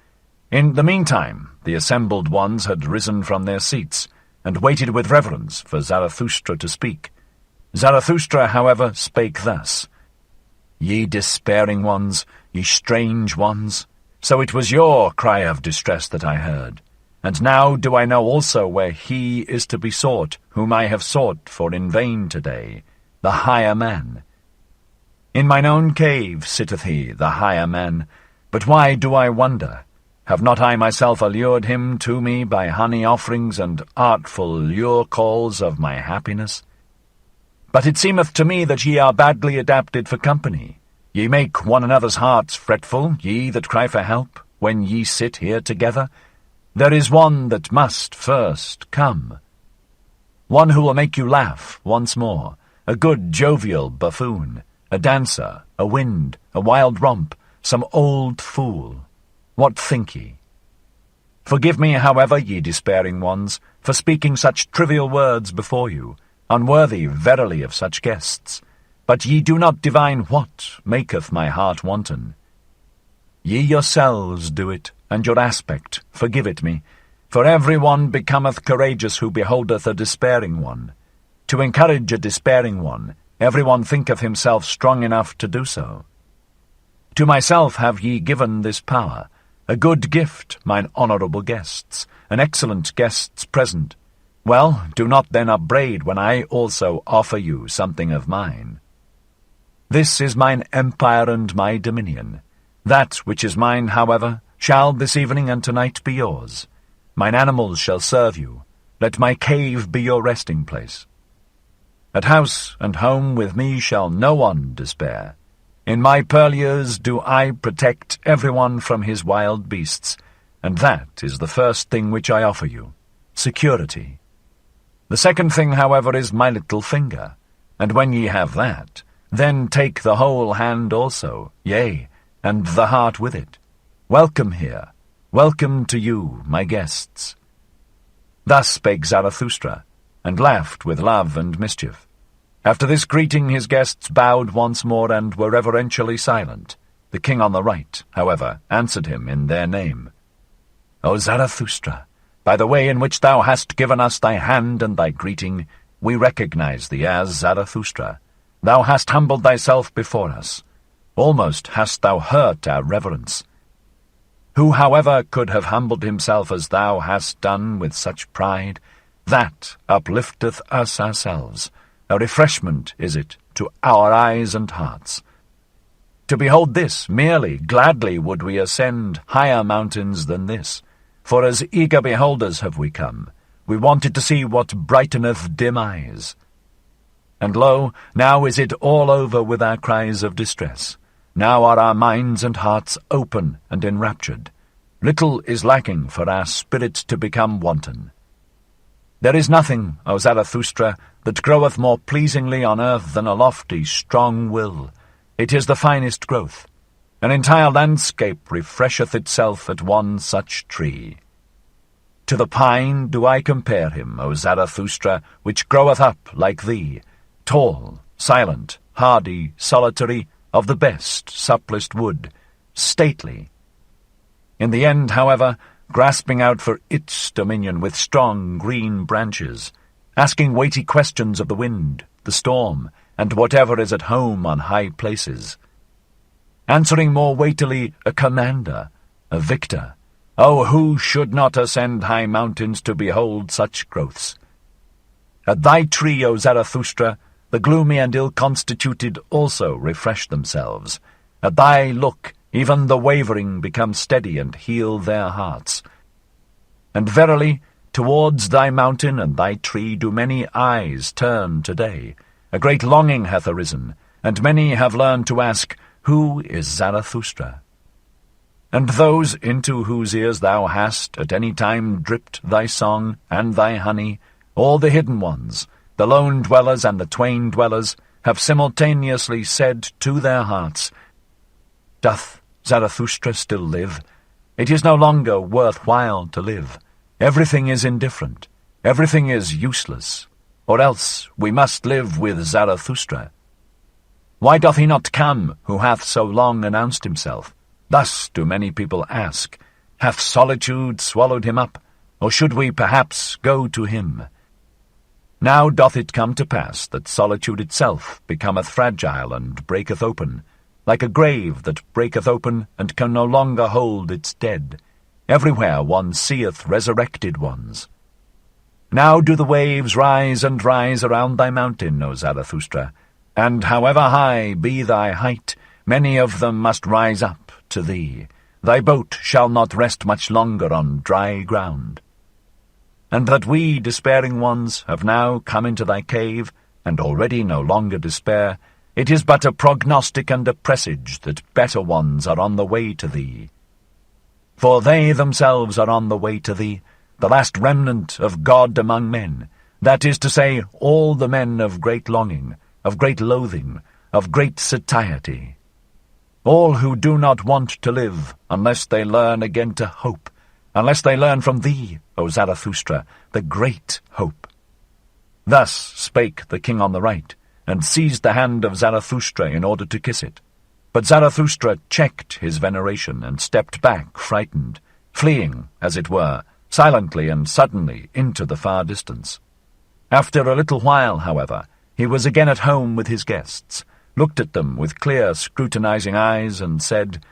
[SPEAKER 1] In the meantime, the assembled ones had risen from their seats, and waited with reverence for Zarathustra to speak. Zarathustra, however, spake thus: "Ye despairing ones, ye strange ones, so it was your cry of distress that I heard. And now do I know also where he is to be sought, whom I have sought for in vain today, the higher man. In mine own cave sitteth he, the higher man. But why do I wonder? Have not I myself allured him to me by honey offerings and artful lure calls of my happiness? But it seemeth to me that ye are badly adapted for company. Ye make one another's hearts fretful, ye that cry for help, when ye sit here together. There is one that must first come. One who will make you laugh once more, a good jovial buffoon, a dancer, a wind, a wild romp, some old fool. What think ye? Forgive me, however, ye despairing ones, for speaking such trivial words before you, unworthy verily of such guests. But ye do not divine what maketh my heart wanton. Ye yourselves do it, and your aspect, forgive it me, for every one becometh courageous who beholdeth a despairing one. To encourage a despairing one, every one thinketh himself strong enough to do so. To myself have ye given this power, a good gift, mine honourable guests, an excellent guests present. Well, do not then upbraid when I also offer you something of mine. This is mine empire and my dominion. That which is mine, however, shall this evening and tonight be yours. Mine animals shall serve you. Let my cave be your resting place. At house and home with me shall no one despair. In my purlieus do I protect everyone from his wild beasts, and that is the first thing which I offer you, security. The second thing, however, is my little finger, and when ye have that, then take the whole hand also, yea, and the heart with it. Welcome here, welcome to you, my guests." Thus spake Zarathustra, and laughed with love and mischief. After this greeting his guests bowed once more and were reverentially silent. The king on the right, however, answered him in their name. "O Zarathustra, by the way in which thou hast given us thy hand and thy greeting, we recognize thee as Zarathustra. Thou hast humbled thyself before us. Almost hast thou hurt our reverence. Who, however, could have humbled himself as thou hast done with such pride? That uplifteth us ourselves. A refreshment is it to our eyes and hearts. To behold this merely, gladly would we ascend higher mountains than this, for as eager beholders have we come. We wanted to see what brighteneth dim eyes. And lo, now is it all over with our cries of distress. Now are our minds and hearts open and enraptured. Little is lacking for our spirit to become wanton. There is nothing, O Zarathustra, that groweth more pleasingly on earth than a lofty, strong will. It is the finest growth. An entire landscape refresheth itself at one such tree. To the pine do I compare him, O Zarathustra, which groweth up like thee, tall, silent, hardy, solitary, of the best, supplest wood, stately. In the end, however, grasping out for its dominion with strong green branches, asking weighty questions of the wind, the storm, and whatever is at home on high places. Answering more weightily a commander, a victor. Oh, who should not ascend high mountains to behold such growths? At thy tree, O Zarathustra, the gloomy and ill-constituted also refresh themselves. At thy look, even the wavering become steady and heal their hearts. And verily, towards thy mountain and thy tree do many eyes turn today. A great longing hath arisen, and many have learned to ask, Who is Zarathustra? And those into whose ears thou hast at any time dripped thy song and thy honey, all the hidden ones, the lone dwellers and the twain dwellers, have simultaneously said to their hearts, Doth Zarathustra still live? It is no longer worth while to live. Everything is indifferent. Everything is useless. Or else we must live with Zarathustra. Why doth he not come, who hath so long announced himself? Thus do many people ask, Hath solitude swallowed him up, or should we perhaps go to him? Now doth it come to pass that solitude itself becometh fragile and breaketh open, like a grave that breaketh open and can no longer hold its dead. Everywhere one seeth resurrected ones. Now do the waves rise and rise around thy mountain, O Zarathustra, and however high be thy height, many of them must rise up to thee. Thy boat shall not rest much longer on dry ground. And that we, despairing ones, have now come into thy cave, and already no longer despair, it is but a prognostic and a presage that better ones are on the way to thee. For they themselves are on the way to thee, the last remnant of God among men, that is to say, all the men of great longing, of great loathing, of great satiety. All who do not want to live unless they learn again to hope, unless they learn from thee, O Zarathustra, the great hope. Thus spake the king on the right, and seized the hand of Zarathustra in order to kiss it. But Zarathustra checked his veneration and stepped back, frightened, fleeing, as it were, silently and suddenly into the far distance. After a little while, however, he was again at home with his guests, looked at them with clear, scrutinizing eyes, and said,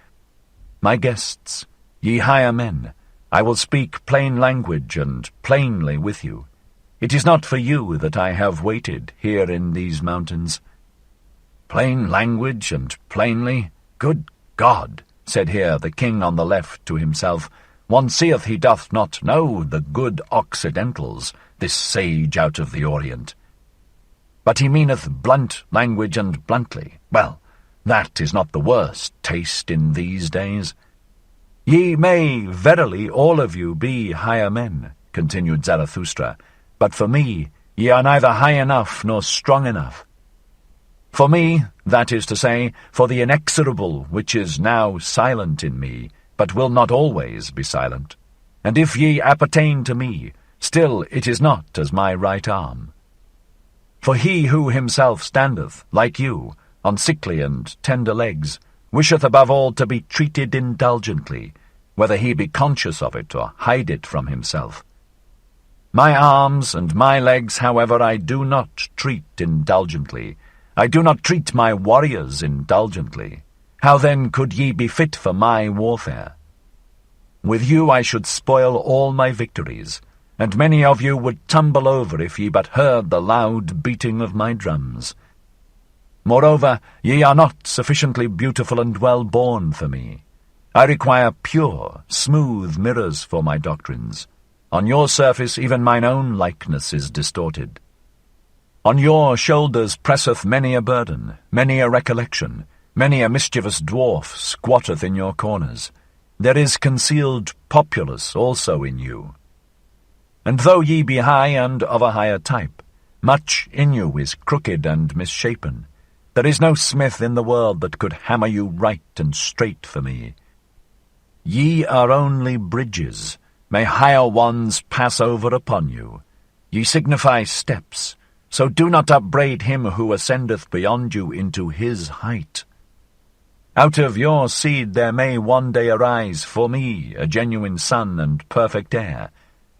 [SPEAKER 1] My guests, ye higher men, I will speak plain language and plainly with you. It is not for you that I have waited here in these mountains. Plain language and plainly? Good God, said here the king on the left to himself, one seeth he doth not know the good Occidentals, this sage out of the Orient. But he meaneth blunt language and bluntly. Well, that is not the worst taste in these days. Ye may verily all of you be higher men, continued Zarathustra, but for me ye are neither high enough nor strong enough. For me, that is to say, for the inexorable which is now silent in me, but will not always be silent. And if ye appertain to me, still it is not as my right arm. For he who himself standeth, like you, on sickly and tender legs, wisheth above all to be treated indulgently, whether he be conscious of it or hide it from himself. My arms and my legs, however, I do not treat indulgently. I do not treat my warriors indulgently. How then could ye be fit for my warfare? With you I should spoil all my victories, and many of you would tumble over if ye but heard the loud beating of my drums. Moreover, ye are not sufficiently beautiful and well-born for me. I require pure, smooth mirrors for my doctrines. On your surface even mine own likeness is distorted. On your shoulders presseth many a burden, many a recollection, many a mischievous dwarf squatteth in your corners. There is concealed populace also in you. And though ye be high and of a higher type, much in you is crooked and misshapen. There is no smith in the world that could hammer you right and straight for me. Ye are only bridges. May higher ones pass over upon you. Ye signify steps, so do not upbraid him who ascendeth beyond you into his height. Out of your seed there may one day arise for me a genuine son and perfect heir,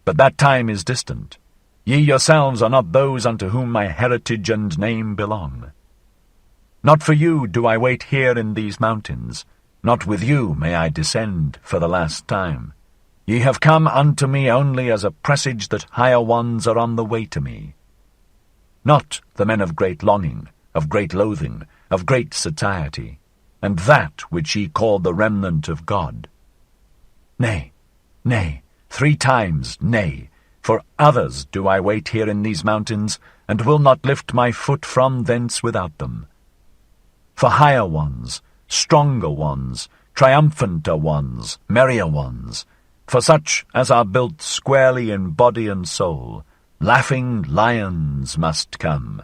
[SPEAKER 1] but that time is distant. Ye yourselves are not those unto whom my heritage and name belong. Not for you do I wait here in these mountains, not with you may I descend for the last time. Ye have come unto me only as a presage that higher ones are on the way to me. Not the men of great longing, of great loathing, of great satiety, and that which ye call the remnant of God. Nay, nay, 3 times nay, for others do I wait here in these mountains, and will not lift my foot from thence without them. For higher ones, stronger ones, triumphanter ones, merrier ones, for such as are built squarely in body and soul, laughing lions must come.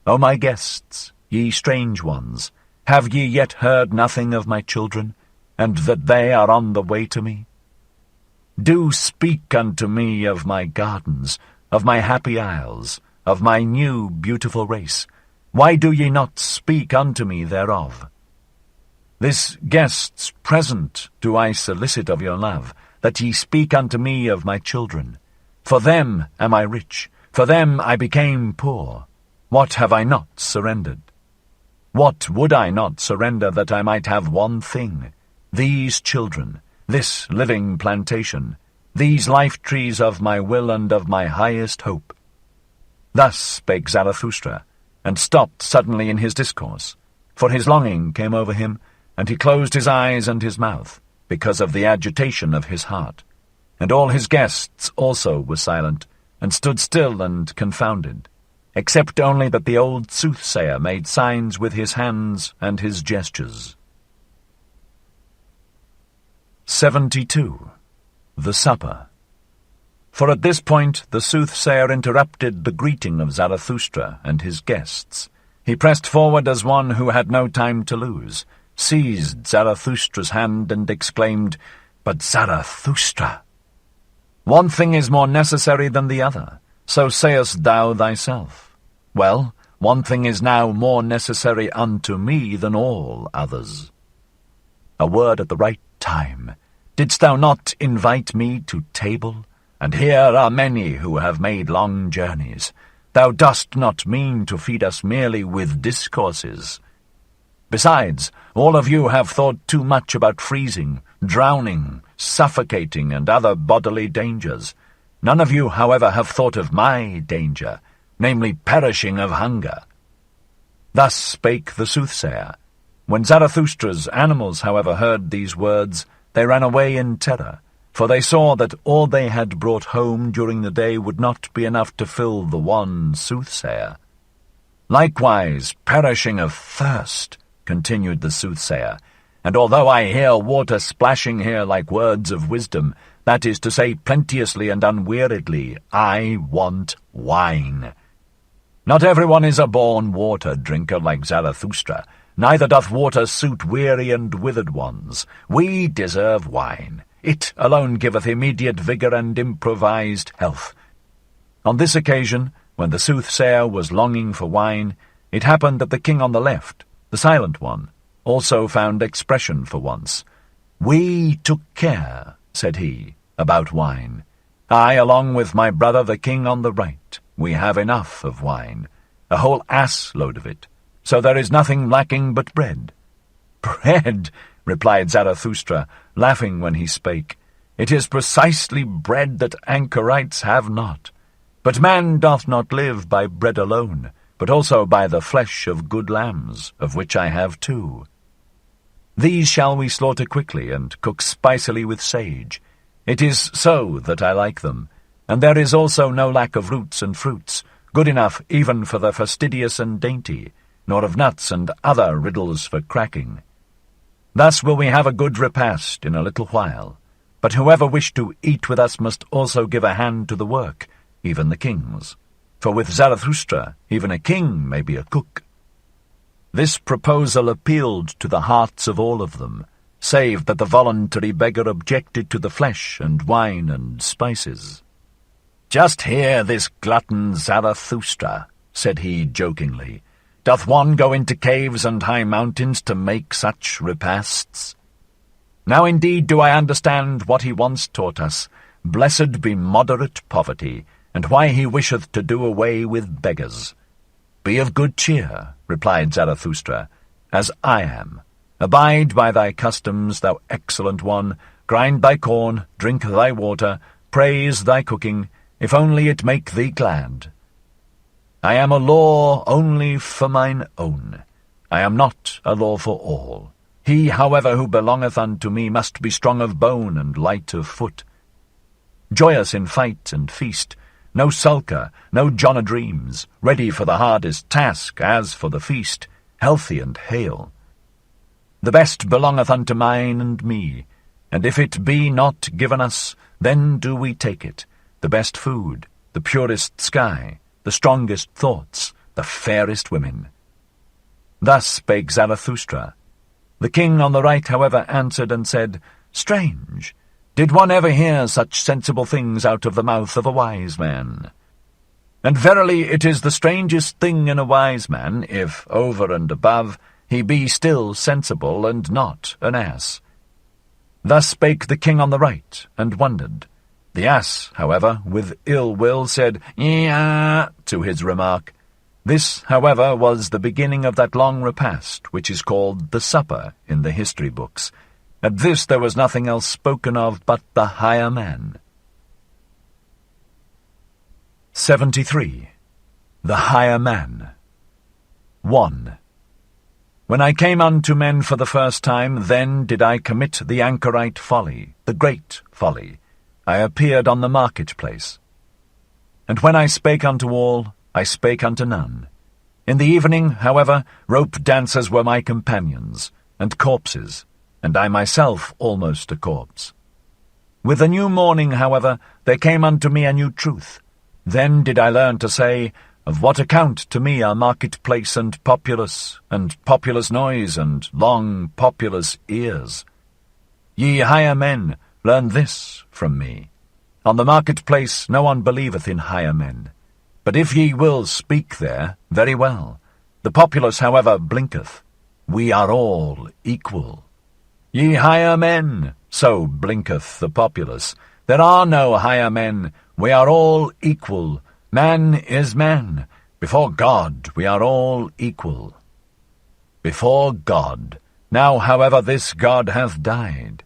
[SPEAKER 1] O my guests, ye strange ones, have ye yet heard nothing of my children, and that they are on the way to me? Do speak unto me of my gardens, of my happy isles, of my new beautiful race. Why do ye not speak unto me thereof? This guest's present do I solicit of your love, that ye speak unto me of my children. For them am I rich, for them I became poor. What have I not surrendered? What would I not surrender that I might have one thing? These children, this living plantation, these life-trees of my will and of my highest hope. Thus spake Zarathustra, and stopped suddenly in his discourse, for his longing came over him, and he closed his eyes and his mouth, because of the agitation of his heart. And all his guests also were silent, and stood still and confounded, except only that the old soothsayer made signs with his hands and his gestures. 72. The Supper. For at this point the soothsayer interrupted the greeting of Zarathustra and his guests. He pressed forward as one who had no time to lose, seized Zarathustra's hand and exclaimed, "But Zarathustra! One thing is more necessary than the other, so sayest thou thyself. Well, one thing is now more necessary unto me than all others. A word at the right time. Didst thou not invite me to table? And here are many who have made long journeys. Thou dost not mean to feed us merely with discourses. Besides, all of you have thought too much about freezing, drowning, suffocating, and other bodily dangers. None of you, however, have thought of my danger, namely perishing of hunger." Thus spake the soothsayer. When Zarathustra's animals, however, heard these words, they ran away in terror, for they saw that all they had brought home during the day would not be enough to fill the one soothsayer. "Likewise perishing of thirst," continued the soothsayer, "and although I hear water splashing here like words of wisdom, that is to say plenteously and unweariedly, I want wine. Not everyone is a born water-drinker like Zarathustra, neither doth water suit weary and withered ones. We deserve wine. It alone giveth immediate vigour and improvised health." On this occasion, when the soothsayer was longing for wine, it happened that the king on the left, the silent one, also found expression for once. "We took care," said he, "about wine. I, along with my brother the king on the right, we have enough of wine, a whole ass-load of it, so there is nothing lacking but bread." "Bread," replied Zarathustra, laughing when he spake. "It is precisely bread that anchorites have not. But man doth not live by bread alone, but also by the flesh of good lambs, of which I have 2. These shall we slaughter quickly, and cook spicily with sage. It is so that I like them, and there is also no lack of roots and fruits, good enough even for the fastidious and dainty, nor of nuts and other riddles for cracking. Thus will we have a good repast in a little while, but whoever wished to eat with us must also give a hand to the work, even the kings. For with Zarathustra, even a king may be a cook." This proposal appealed to the hearts of all of them, save that the voluntary beggar objected to the flesh and wine and spices. "Just hear this glutton Zarathustra," said he jokingly. "Doth one go into caves and high mountains to make such repasts? Now indeed do I understand what he once taught us, blessed be moderate poverty, and why he wisheth to do away with beggars. Be of good cheer," replied Zarathustra, "as I am. Abide by thy customs, thou excellent one, grind thy corn, drink thy water, praise thy cooking, if only it make thee glad. I am a law only for mine own. I am not a law for all. He, however, who belongeth unto me must be strong of bone and light of foot. Joyous in fight and feast, no sulker, no John-a-dreams, ready for the hardest task as for the feast, healthy and hale. The best belongeth unto mine and me, and if it be not given us, then do we take it, the best food, the purest sky, the strongest thoughts, the fairest women. Thus spake Zarathustra. The king on the right, however, answered and said, Strange! Did one ever hear such sensible things out of the mouth of a wise man? And verily it is the strangest thing in a wise man, if, over and above, he be still sensible and not an ass. Thus spake the king on the right, and wondered. The ass, however, with ill will said, "Yeah," to his remark. This, however, was the beginning of that long repast which is called the supper in the history books. At this there was nothing else spoken of but the higher man. 73. The higher man. 1. When I came unto men for the first time, then did I commit the anchorite folly, the great folly. I appeared on the marketplace. And when I spake unto all, I spake unto none. In the evening, however, rope dancers were my companions, and corpses, and I myself almost a corpse. With the new morning, however, there came unto me a new truth. Then did I learn to say, Of what account to me are marketplace and populace noise, and long populous ears? Ye higher men, learn this from me. On the marketplace no one believeth in higher men. But if ye will speak there, very well. The populace, however, blinketh. We are all equal. Ye higher men, so blinketh the populace. There are no higher men. We are all equal. Man is man. Before God we are all equal. Before God. Now, however, this God hath died.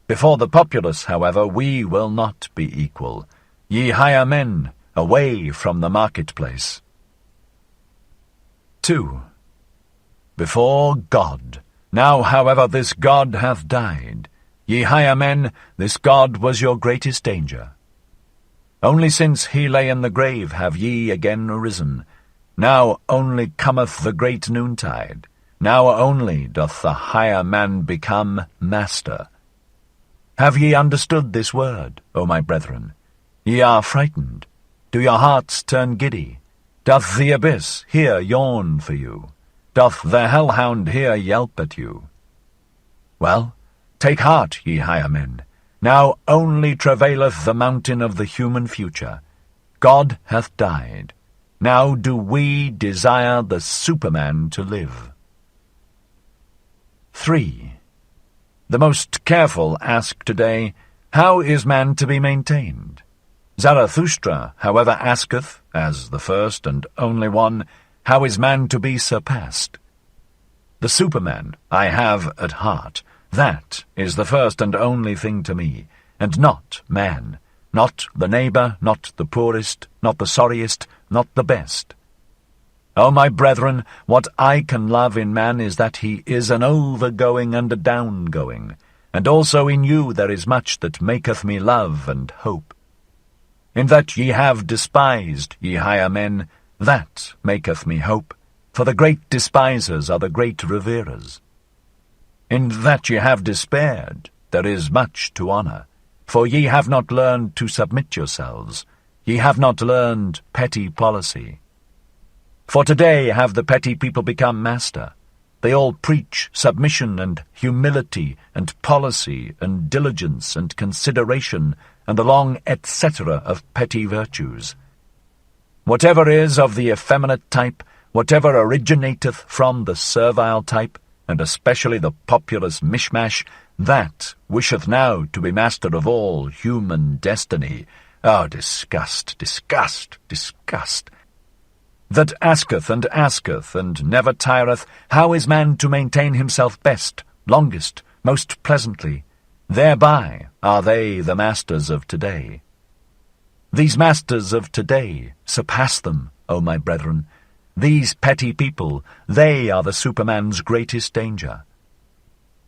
[SPEAKER 1] Before the populace, however, we will not be equal. Ye higher men, away from the marketplace. 2. Before God. Now, however, this God hath died. Ye higher men, this God was your greatest danger. Only since he lay in the grave have ye again arisen. Now only cometh the great noontide. Now only doth the higher man become master. Have ye understood this word, O my brethren? Ye are frightened. Do your hearts turn giddy? Doth the abyss here yawn for you? Doth the hellhound here yelp at you? Well, take heart, ye higher men. Now only travaileth the mountain of the human future. God hath died. Now do we desire the Superman to live. 3. The most careful ask today, how is man to be maintained? Zarathustra, however, asketh, as the first and only one, how is man to be surpassed? The Superman I have at heart. That is the first and only thing to me, and not man, not the neighbour, not the poorest, not the sorriest, not the best. O my brethren, what I can love in man is that he is an overgoing and a downgoing, and also in you there is much that maketh me love and hope. In that ye have despised, ye higher men, that maketh me hope, for the great despisers are the great reverers. In that ye have despaired, there is much to honour, for ye have not learned to submit yourselves, ye have not learned petty policy. For today have the petty people become master. They all preach submission and humility and policy and diligence and consideration and the long etc. of petty virtues. Whatever is of the effeminate type, whatever originateth from the servile type, and especially the populous mishmash, that wisheth now to be master of all human destiny. Oh, disgust, disgust, disgust! That asketh and never tireth, how is man to maintain himself best, longest, most pleasantly? Thereby are they the masters of today. These masters of today, surpass them, O my brethren. These petty people, they are the Superman's greatest danger.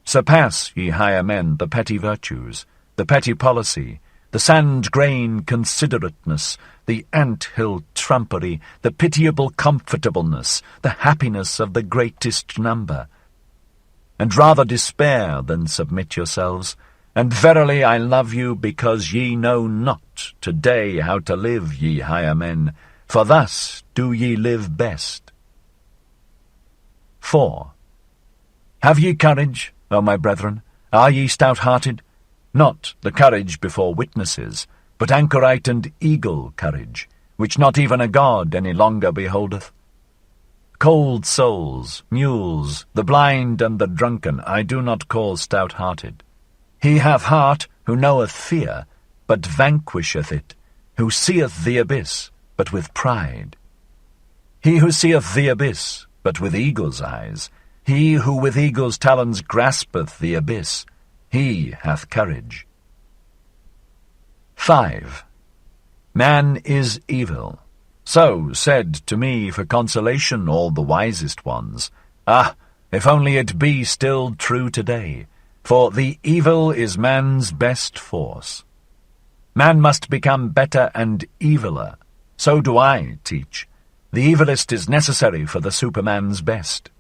[SPEAKER 1] Surpass, ye higher men, the petty virtues, the petty policy, the sand-grain considerateness, the ant-hill trumpery, the pitiable comfortableness, the happiness of the greatest number. and rather despair than submit yourselves. And verily I love you, because ye know not today how to live, ye higher men, for thus do ye live best. 4. Have ye courage, O my brethren? Are ye stout-hearted? Not the courage before witnesses, but anchorite and eagle courage, which not even a god any longer beholdeth. Cold souls, mules, the blind and the drunken, I do not call stout-hearted. He hath heart who knoweth fear, but vanquisheth it, who seeth the abyss, but with pride. He who seeth the abyss, but with eagle's eyes, he who with eagle's talons graspeth the abyss, he hath courage. 5. Man is evil. So said to me for consolation all the wisest ones. Ah, if only it be still true today, for the evil is man's best force. Man must become better and eviler. So do I teach. The evilest is necessary for the superman's best.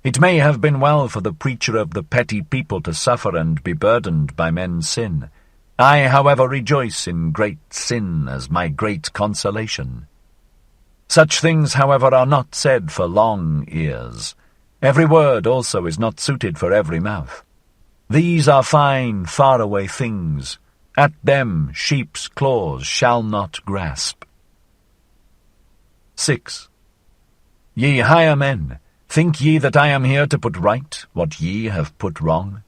[SPEAKER 1] It may have been well for the preacher of the petty people to suffer and be burdened by men's sin. I, however, rejoice in great sin as my great consolation. Such things, however, are not said for long ears. Every word also is not suited for every mouth. These are fine, far-away things. At them sheep's claws shall not grasp. 6. Ye higher men, think ye that I am here to put right what ye have put wrong?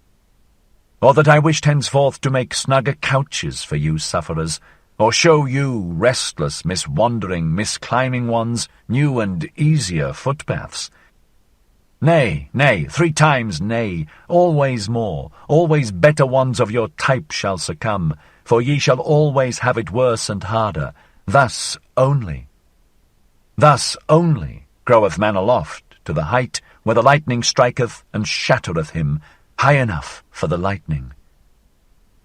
[SPEAKER 1] Or that I wished henceforth to make snugger couches for you sufferers, or show you restless, miswandering, misclimbing ones new and easier footpaths? Nay, nay, 3 times nay, always more, always better ones of your type shall succumb, for ye shall always have it worse and harder. Thus only groweth man aloft to the height where the lightning striketh and shattereth him, high enough for the lightning.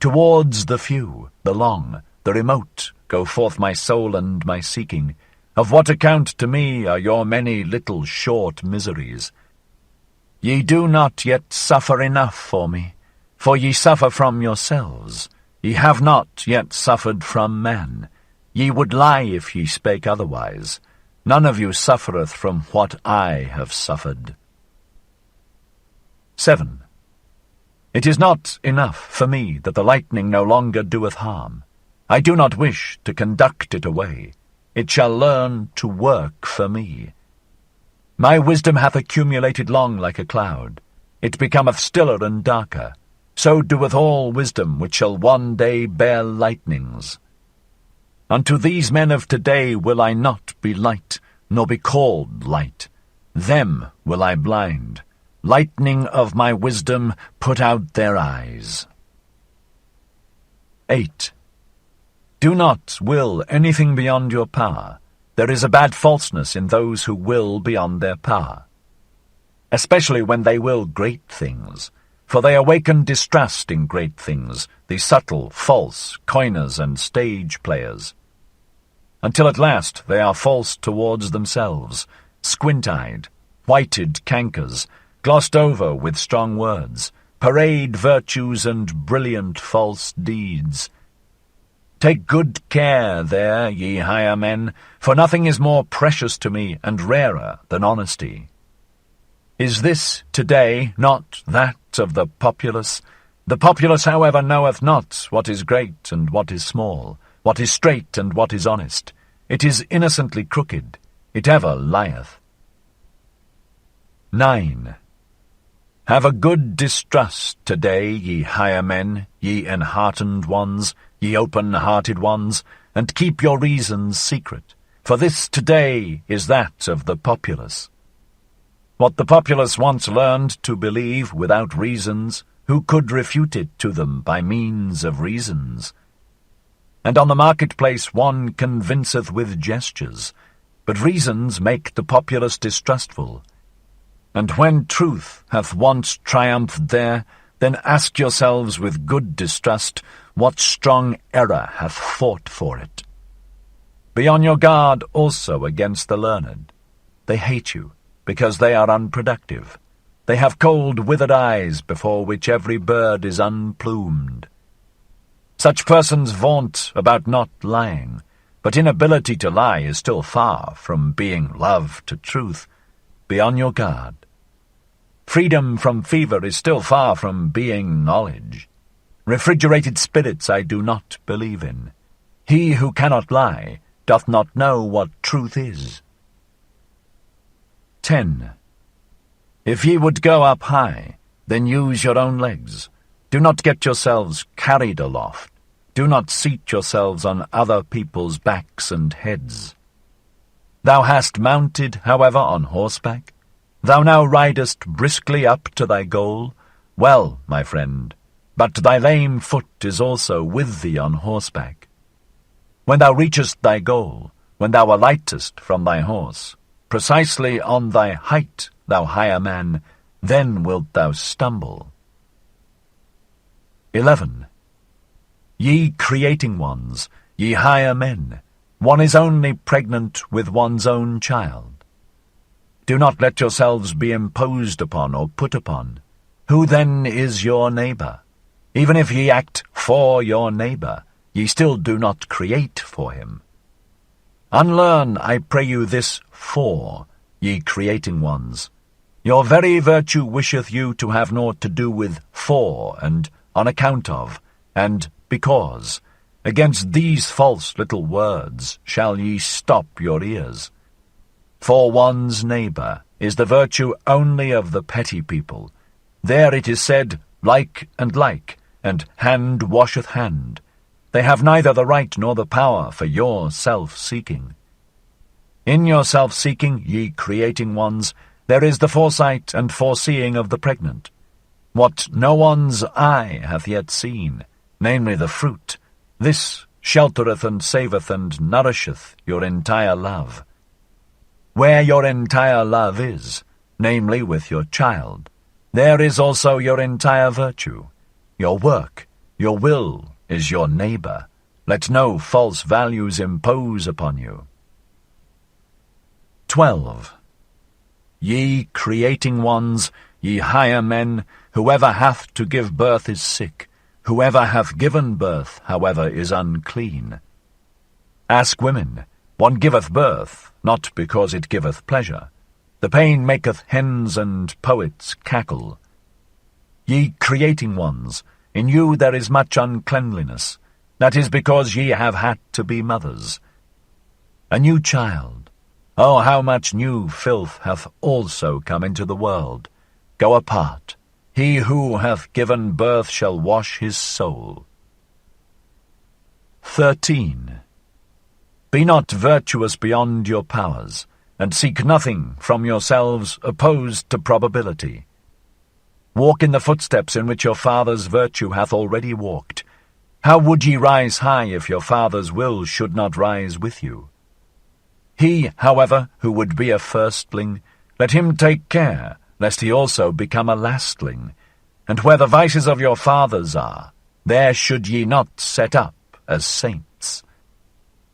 [SPEAKER 1] Towards the few, the long, the remote, go forth my soul and my seeking. Of what account to me are your many little short miseries? Ye do not yet suffer enough for me, for ye suffer from yourselves. Ye have not yet suffered from man. Ye would lie if ye spake otherwise. None of you suffereth from what I have suffered. 7. It is not enough for me that the lightning no longer doeth harm. I do not wish to conduct it away. It shall learn to work for me. My wisdom hath accumulated long like a cloud. It becometh stiller and darker. So doeth all wisdom which shall one day bear lightnings. Unto these men of today will I not be light, nor be called light. Them will I blind. Lightning of my wisdom, put out their eyes. 8. Do not will anything beyond your power. There is a bad falseness in those who will beyond their power, especially when they will great things, for they awaken distrust in great things, the subtle, false, coiners and stage players, until at last they are false towards themselves, squint-eyed, whited cankers, glossed over with strong words, parade virtues and brilliant false deeds. Take good care there, ye higher men, for nothing is more precious to me and rarer than honesty. Is this today not that of the populace? The populace, however, knoweth not what is great and what is small, what is straight and what is honest. It is innocently crooked. It ever lieth. 9. Have a good distrust today, ye higher men, ye enheartened ones, ye open-hearted ones, and keep your reasons secret, for this today is that of the populace. What the populace once learned to believe without reasons, who could refute it to them by means of reasons? And on the marketplace one convinceth with gestures, but reasons make the populace distrustful. And when truth hath once triumphed there, then ask yourselves with good distrust what strong error hath fought for it. Be on your guard also against the learned. They hate you, because they are unproductive. They have cold, withered eyes before which every bird is unplumed. Such persons vaunt about not lying, but inability to lie is still far from being love to truth. Be on your guard. Freedom from fever is still far from being knowledge. Refrigerated spirits I do not believe in. He who cannot lie doth not know what truth is. 10. If ye would go up high, then use your own legs. Do not get yourselves carried aloft. Do not seat yourselves on other people's backs and heads. Thou hast mounted, however, on horseback. Thou now ridest briskly up to thy goal. Well, my friend, but thy lame foot is also with thee on horseback. When thou reachest thy goal, when thou alightest from thy horse, precisely on thy height, thou higher man, then wilt thou stumble. 11. Ye creating ones, ye higher men, one is only pregnant with one's own child. Do not let yourselves be imposed upon or put upon. Who then is your neighbour? Even if ye act for your neighbour, ye still do not create for him. Unlearn, I pray you, this for, ye creating ones. Your very virtue wisheth you to have naught to do with for and on account of, and because. Against these false little words shall ye stop your ears. For one's neighbour is the virtue only of the petty people. There it is said, like, and hand washeth hand. They have neither the right nor the power for your self-seeking. In your self-seeking, ye creating ones, there is the foresight and foreseeing of the pregnant. What no one's eye hath yet seen, namely the fruit, this sheltereth and saveth and nourisheth your entire love. Where your entire love is, namely with your child, there is also your entire virtue. Your work, your will is your neighbour. Let no false values impose upon you. 12. Ye creating ones, ye higher men, whoever hath to give birth is sick. Whoever hath given birth, however, is unclean. Ask women. One giveth birth, not because it giveth pleasure. The pain maketh hens and poets cackle. Ye creating ones, in you there is much uncleanliness. That is because ye have had to be mothers. A new child. Oh, how much new filth hath also come into the world. Go apart. He who hath given birth shall wash his soul. 13. Be not virtuous beyond your powers, and seek nothing from yourselves opposed to probability. Walk in the footsteps in which your father's virtue hath already walked. How would ye rise high if your father's will should not rise with you? He, however, who would be a firstling, let him take care, lest he also become a lastling. And where the vices of your fathers are, there should ye not set up as saints.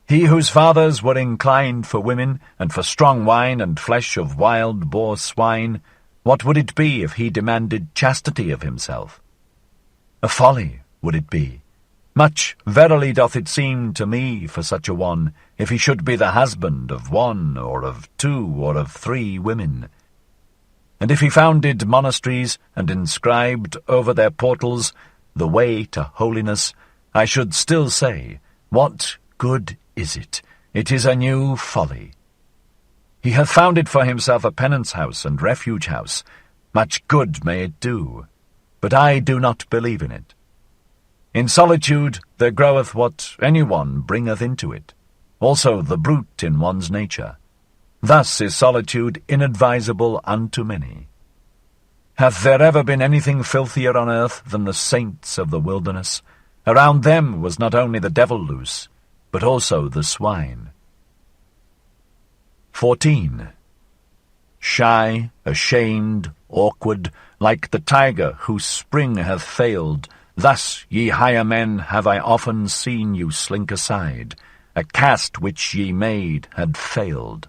[SPEAKER 1] He whose fathers were inclined for women, and for strong wine and flesh of wild boar swine, what would it be if he demanded chastity of himself? A folly would it be. Much verily doth it seem to me for such a one, if he should be the husband of one, or of two, or of three women. And if he founded monasteries, and inscribed over their portals the way to holiness, I should still say, what good is it? It is a new folly. He hath founded for himself a penance house and refuge house. Much good may it do, but I do not believe in it. In solitude there groweth what any one bringeth into it, also the brute in one's nature. Thus is solitude inadvisable unto many. Hath there ever been anything filthier on earth than the saints of the wilderness? Around them was not only the devil loose, but also the swine. 14. Shy, ashamed, awkward, like the tiger whose spring hath failed, thus, ye higher men, have I often seen you slink aside. A cast which ye made had failed.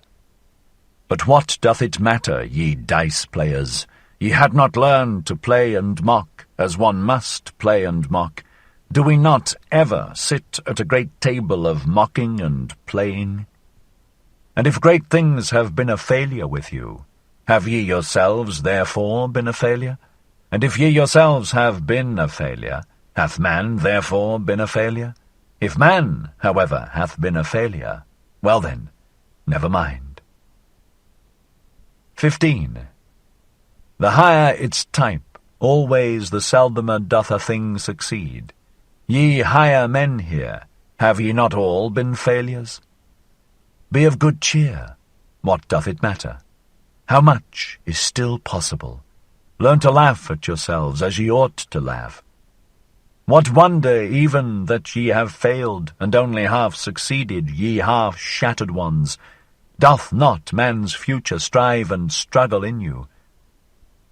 [SPEAKER 1] But what doth it matter, ye dice-players? ye had not learned to play and mock, as one must play and mock, do we not ever sit at a great table of mocking and playing? And if great things have been a failure with you, have ye yourselves therefore been a failure? And if ye yourselves have been a failure, hath man therefore been a failure? If man, however, hath been a failure, well then, never mind. 15. The higher its type, always the seldomer doth a thing succeed. Ye higher men here, have ye not all been failures? Be of good cheer. What doth it matter? How much is still possible? Learn to laugh at yourselves as ye ought to laugh. What wonder even that ye have failed, and only half succeeded, ye half-shattered ones? Doth not man's future strive and struggle in you?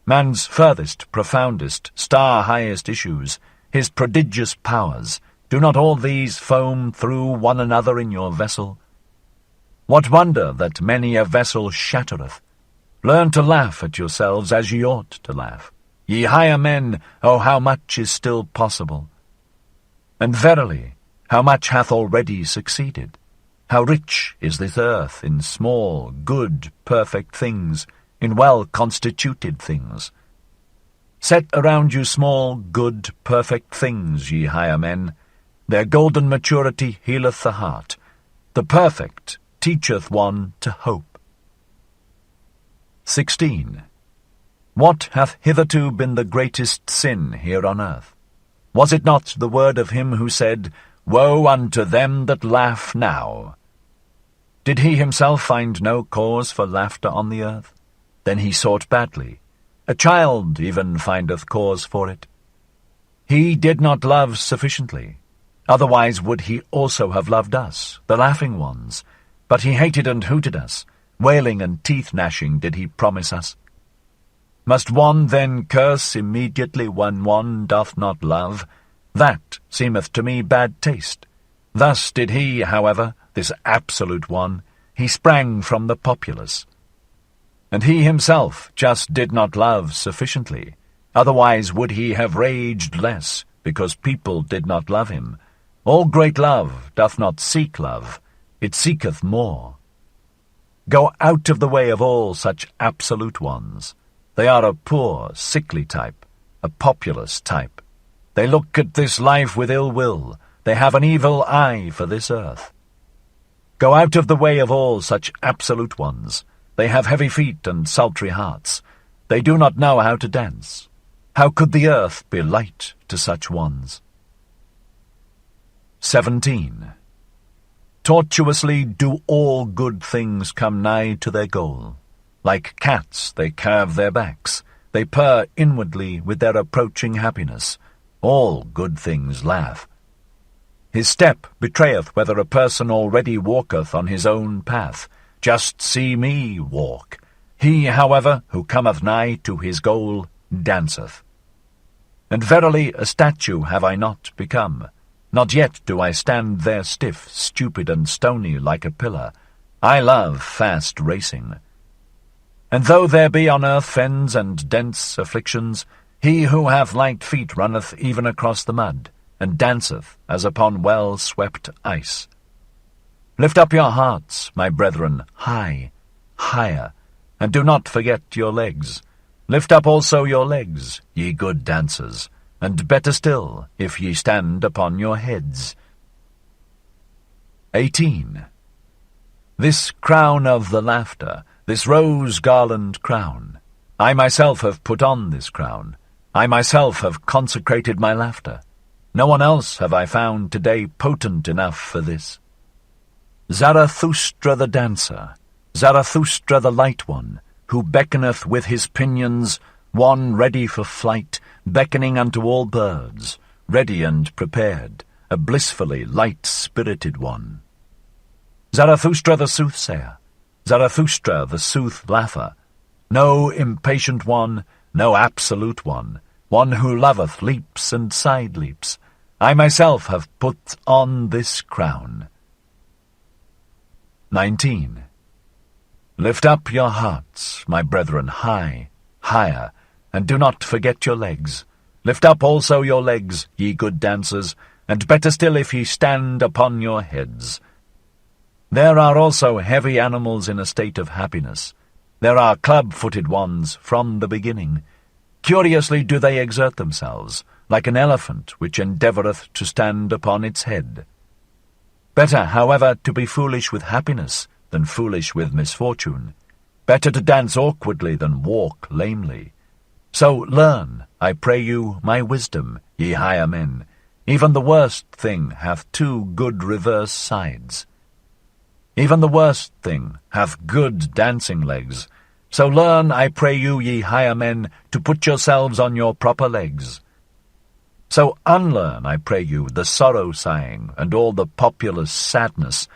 [SPEAKER 1] Man's furthest, profoundest, star-highest issues, his prodigious powers, do not all these foam through one another in your vessel? What wonder that many a vessel shattereth? Learn to laugh at yourselves as ye ought to laugh. Ye higher men, oh, how much is still possible! And verily, how much hath already succeeded? How rich is this earth in small, good, perfect things, in well-constituted things! Set around you small, good, perfect things, ye higher men. Their golden maturity healeth the heart. The perfect teacheth one to hope. 16. What hath hitherto been the greatest sin here on earth? Was it not the word of him who said, Woe unto them that laugh now? Did he himself find no cause for laughter on the earth? Then he sought badly. A child even findeth cause for it. He did not love sufficiently. Otherwise would he also have loved us, the laughing ones. But he hated and hooted us. Wailing and teeth-gnashing did he promise us. Must one then curse immediately when one doth not love? That seemeth to me bad taste. Thus did he, however, this absolute one, he sprang from the populace. And he himself just did not love sufficiently. Otherwise would he have raged less, because people did not love him. All great love doth not seek love, it seeketh more. Go out of the way of all such absolute ones. They are a poor, sickly type, a populous type. They look at this life with ill will. They have an evil eye for this earth. Go out of the way of all such absolute ones. They have heavy feet and sultry hearts. They do not know how to dance. How could the earth be light to such ones? 17. Tortuously do all good things come nigh to their goal. Like cats they curve their backs, they purr inwardly with their approaching happiness. All good things laugh. His step betrayeth whether a person already walketh on his own path. Just see me walk. He, however, who cometh nigh to his goal, danceth. And verily a statue have I not become. Not yet do I stand there stiff, stupid, and stony like a pillar. I love fast racing. And though there be on earth fens and dense afflictions, he who hath light feet runneth even across the mud, and danceth as upon well-swept ice. Lift up your hearts, my brethren, high, higher, and do not forget your legs. Lift up also your legs, ye good dancers, and better still, if ye stand upon your heads. 18. This crown of the laughter, this rose-garland crown, I myself have put on this crown. I myself have consecrated my laughter. No one else have I found today potent enough for this. Zarathustra the dancer, Zarathustra the light one, who beckoneth with his pinions, one ready for flight, beckoning unto all birds, ready and prepared, a blissfully light-spirited one. Zarathustra the soothsayer, Zarathustra the sooth-laugher, no impatient one, no absolute one, one who loveth leaps and side-leaps. I myself have put on this crown. 19. Lift up your hearts, my brethren, high, higher, and do not forget your legs. Lift up also your legs, ye good dancers, and better still if ye stand upon your heads. There are also heavy animals in a state of happiness. There are club-footed ones from the beginning. Curiously do they exert themselves, like an elephant which endeavoureth to stand upon its head. Better, however, to be foolish with happiness than foolish with misfortune. Better to dance awkwardly than walk lamely. So learn, I pray you, my wisdom, ye higher men. Even the worst thing hath two good reverse sides. Even the worst thing hath good dancing legs. So learn, I pray you, ye higher men, to put yourselves on your proper legs. So unlearn, I pray you, the sorrow-sighing and all the populace sadness.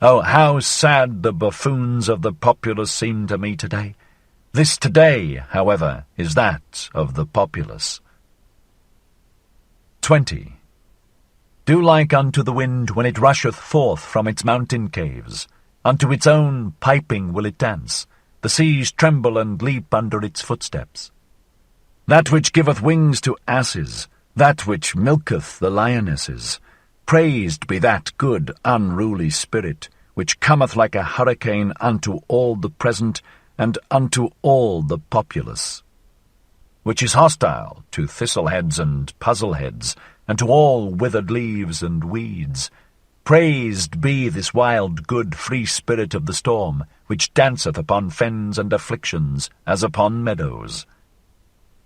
[SPEAKER 1] Oh, how sad the buffoons of the populace seem to me today. This today, however, is that of the populace. 20. Do like unto the wind when it rusheth forth from its mountain caves. Unto its own piping will it dance. The seas tremble and leap under its footsteps. That which giveth wings to asses, that which milketh the lionesses. Praised be that good, unruly spirit, which cometh like a hurricane unto all the present, and unto all the populace, which is hostile to thistleheads and puzzleheads, and to all withered leaves and weeds. Praised be this wild, good, free spirit of the storm, which danceth upon fens and afflictions, as upon meadows,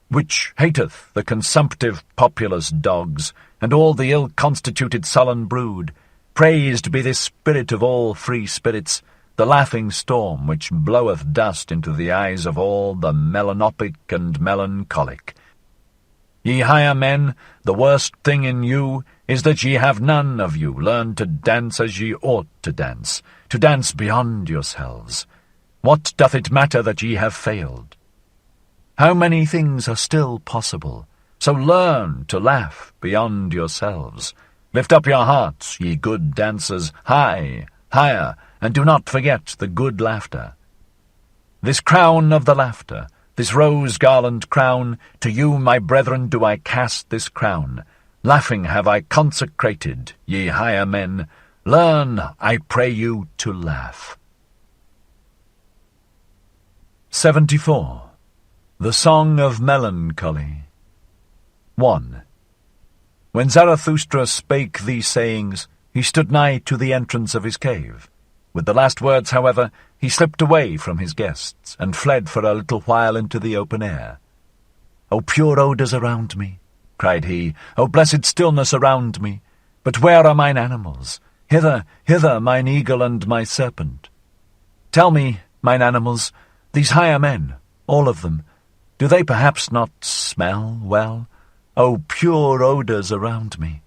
[SPEAKER 1] which hateth the consumptive populous dogs, and all the ill-constituted sullen brood. Praised be this spirit of all free spirits, the laughing storm which bloweth dust into the eyes of all the melanopic and melancholic. Ye higher men, the worst thing in you is that ye have none of you learned to dance as ye ought to dance beyond yourselves. What doth it matter that ye have failed? How many things are still possible? So learn to laugh beyond yourselves. Lift up your hearts, ye good dancers, high, higher, and do not forget the good laughter. This crown of the laughter, this rose-garland crown, to you, my brethren, do I cast this crown. Laughing have I consecrated, ye higher men. Learn, I pray you, to laugh. 74. The Song of Melancholy. 1. When Zarathustra spake these sayings, he stood nigh to the entrance of his cave. With the last words, however, he slipped away from his guests, and fled for a little while into the open air. "O pure odours around me," cried he, "O blessed stillness around me! But where are mine animals? Hither, hither, mine eagle and my serpent. Tell me, mine animals, these higher men, all of them, do they perhaps not smell well? O pure odours around me!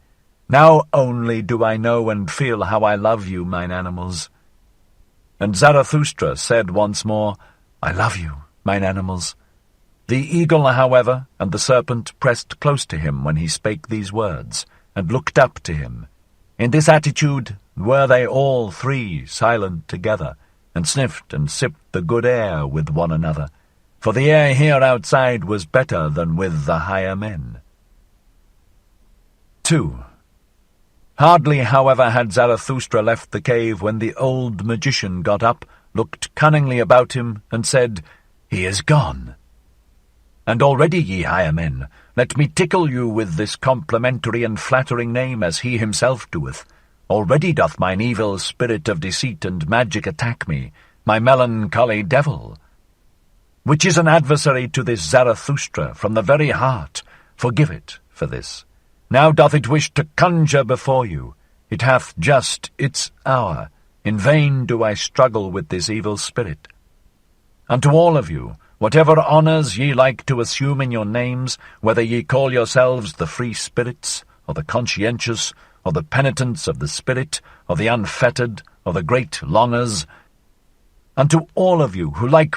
[SPEAKER 1] Now only do I know and feel how I love you, mine animals." And Zarathustra said once more, "I love you, mine animals." The eagle, however, and the serpent pressed close to him when he spake these words, and looked up to him. In this attitude were they all three silent together, and sniffed and sipped the good air with one another, for the air here outside was better than with the higher men. 2. Hardly, however, had Zarathustra left the cave when the old magician got up, looked cunningly about him, and said, "He is gone. And already, ye higher men, let me tickle you with this complimentary and flattering name, as he himself doeth. Already doth mine evil spirit of deceit and magic attack me, my melancholy devil, which is an adversary to this Zarathustra from the very heart. Forgive it for this. Now doth it wish to conjure before you. It hath just its hour. In vain do I struggle with this evil spirit. Unto all of you, whatever honours ye like to assume in your names, whether ye call yourselves the free spirits, or the conscientious, or the penitents of the spirit, or the unfettered, or the great longers, unto all of you who like